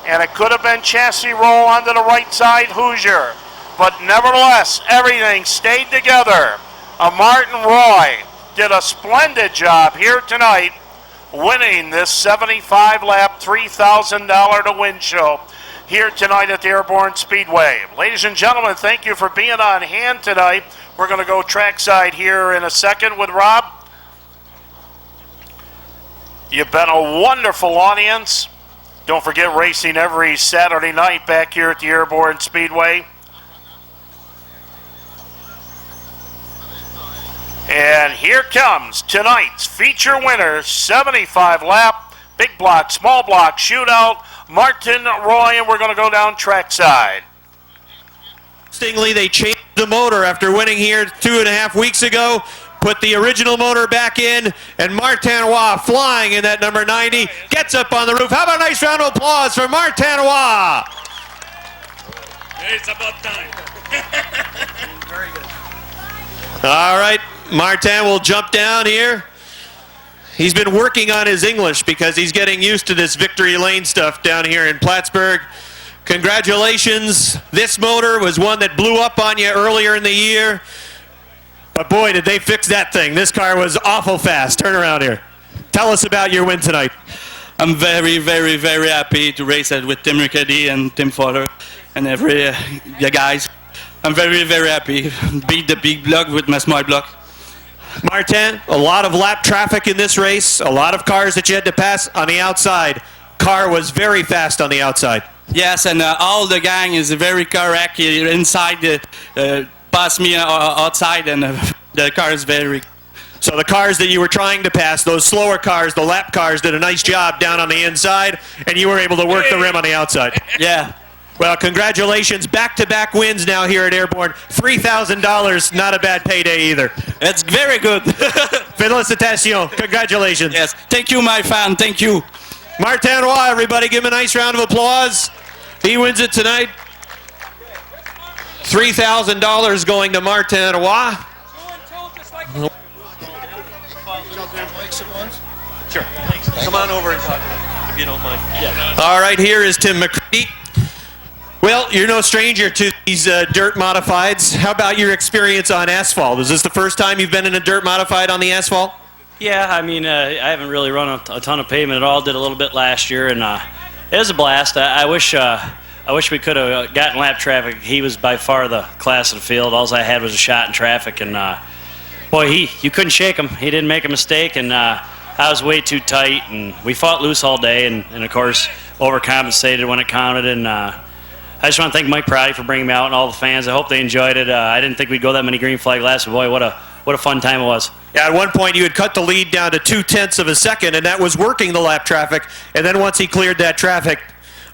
and it could have been chassis roll onto the right side Hoosier. But nevertheless, everything stayed together. Martin Roy did a splendid job here tonight, winning this 75-lap, $3,000 to win show here tonight at the Airborne Speedway. Ladies and gentlemen, thank you for being on hand tonight. We're going to go trackside here in a second with Rob. You've been a wonderful audience. Don't forget racing every Saturday night back here at the Airborne Speedway. And here comes tonight's feature winner, 75-lap, big block, small block shootout, Martin Roy, and we're going to go down trackside. Interestingly, they changed the motor after winning here 2.5 weeks ago. Put the original motor back in, and Martin Roy flying in that number 90, gets up on the roof. How about a nice round of applause for Martin Roy? It's about time. Very good. All right, Martin will jump down here. He's been working on his English because he's getting used to this victory lane stuff down here in Plattsburgh. Congratulations. This motor was one that blew up on you earlier in the year. But boy, did they fix that thing. This car was awful fast. Turn around here. Tell us about your win tonight. I'm very, very, very happy to race it with Tim Riccardi and Tim Fowler and every the guys. I'm very, very happy. Beat the big block with my small block. Martin, a lot of lap traffic in this race, a lot of cars that you had to pass on the outside. Car was very fast on the outside. Yes, and all the gang is very correct. Inside, pass me outside, and the car is very... So the cars that you were trying to pass, those slower cars, the lap cars, did a nice job down on the inside, and you were able to work the rim on the outside. Yeah. Well, congratulations. Back-to-back wins now here at Airborne. $3,000, not a bad payday either. It's very good. Félicitations. Congratulations. Yes. Thank you, my fan. Thank you. Martin Roy, everybody give him a nice round of applause. He wins it tonight. $3,000 going to Martin Roy. Sure. Come on over and talk to me, if you don't mind. Yeah. All right, here is Tim McCready. Well, you're no stranger to these dirt modifieds. How about your experience on asphalt? Is this the first time you've been in a dirt modified on the asphalt? Yeah, I mean, I haven't really run a ton of pavement at all. Did a little bit last year, and it was a blast. I wish we could have gotten lap traffic. He was by far the class of the field. All I had was a shot in traffic, and boy, you couldn't shake him. He didn't make a mistake, and I was way too tight, and we fought loose all day, and of course overcompensated when it counted. And I just want to thank Mike Prouty for bringing me out and all the fans. I hope they enjoyed it. I didn't think we'd go that many green flag laps, but boy, what a fun time it was. Yeah, at one point you had cut the lead down to 0.2 of a second, and that was working the lap traffic. And then once he cleared that traffic,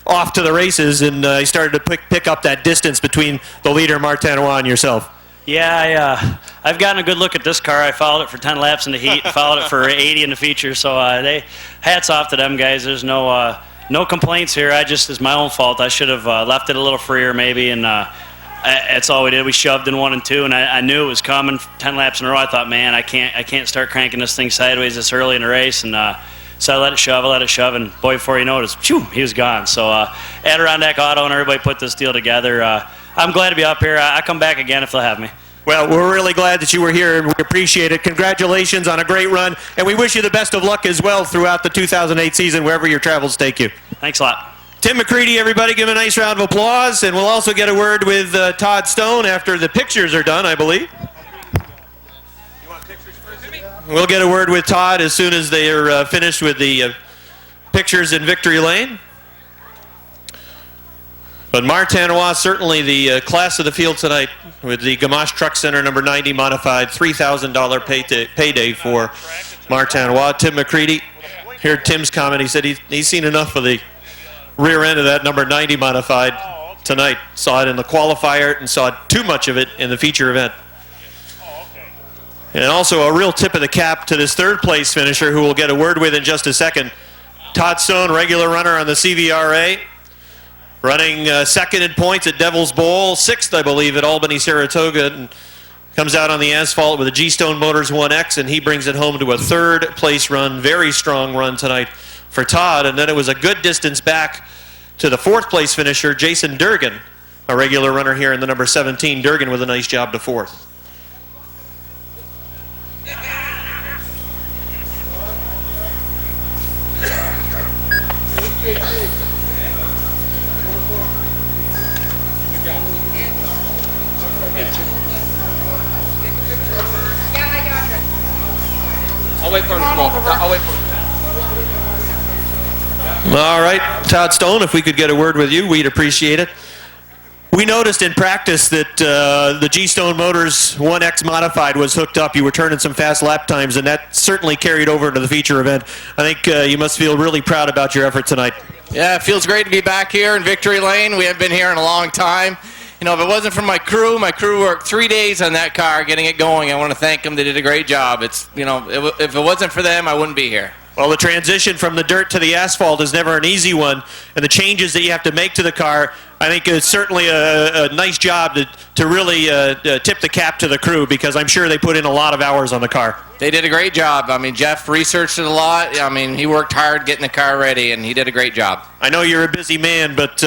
off to the races, and he started to pick up that distance between the leader, Martin Roy, and yourself. Yeah, I've gotten a good look at this car. I followed it for 10 laps in the heat, followed it for 80 in the feature. So hats off to them guys. There's no complaints here. It's my own fault. I should have left it a little freer maybe, and that's all we did. We shoved in 1 and 2, and I knew it was coming 10 laps in a row. I thought, man, I can't start cranking this thing sideways this early in the race, and so I let it shove, and boy, before you know it, he was gone. So Adirondack Auto and everybody put this deal together. I'm glad to be up here. I come back again if they'll have me. Well, we're really glad that you were here, and we appreciate it. Congratulations on a great run, and we wish you the best of luck as well throughout the 2008 season, wherever your travels take you. Thanks a lot. Tim McCready, everybody give him a nice round of applause, and we'll also get a word with Todd Stone after the pictures are done, I believe. You want pictures first? We'll get a word with Todd as soon as they are finished with the pictures in Victory Lane. But Martin Roy, certainly the class of the field tonight with the Gamache Truck Center number 90 modified, $3,000 payday for Martin Roy. Tim McCready, heard Tim's comment. He said he's seen enough of the rear end of that number 90 modified tonight. Saw it in the qualifier and saw too much of it in the feature event. And also a real tip of the cap to this third place finisher who we'll get a word with in just a second. Todd Stone, regular runner on the CVRA. Running second in points at Devil's Bowl, 6th, I believe, at Albany, Saratoga, and comes out on the asphalt with a G-Stone Motors 1X, and he brings it home to a third place run. Very strong run tonight for Todd, and then it was a good distance back to the 4th place finisher, Jason Durgan, a regular runner here in the number 17. Durgan with a nice job to 4th. I'll wait for him to come over. I'll wait for him. All right, Todd Stone, if we could get a word with you, we'd appreciate it. We noticed in practice that the G-Stone Motors 1X Modified was hooked up. You were turning some fast lap times, and that certainly carried over into the feature event. I think you must feel really proud about your effort tonight. Yeah, it feels great to be back here in Victory Lane. We haven't been here in a long time. You know, if it wasn't for my crew worked 3 days on that car getting it going. I want to thank them. They did a great job. It's, you know, if it wasn't for them, I wouldn't be here. Well, the transition from the dirt to the asphalt is never an easy one, and the changes that you have to make to the car, I think it's certainly a nice job to really tip the cap to the crew, because I'm sure they put in a lot of hours on the car. They did a great job. I mean, Jeff researched it a lot. I mean, he worked hard getting the car ready, and he did a great job. I know you're a busy man, but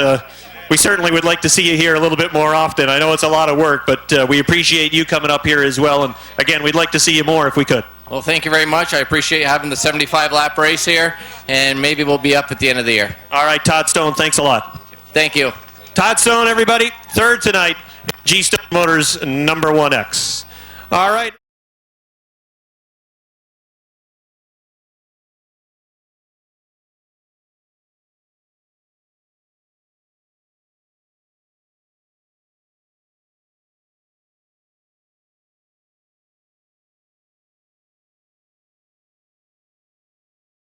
we certainly would like to see you here a little bit more often. I know it's a lot of work, but we appreciate you coming up here as well, and again, we'd like to see you more if we could. Well, thank you very much. I appreciate having the 75-lap race here, and maybe we'll be up at the end of the year. All right, Todd Stone, thanks a lot. Thank you. Todd Stone, everybody, third tonight, G-Stone Motors number 1X. All right.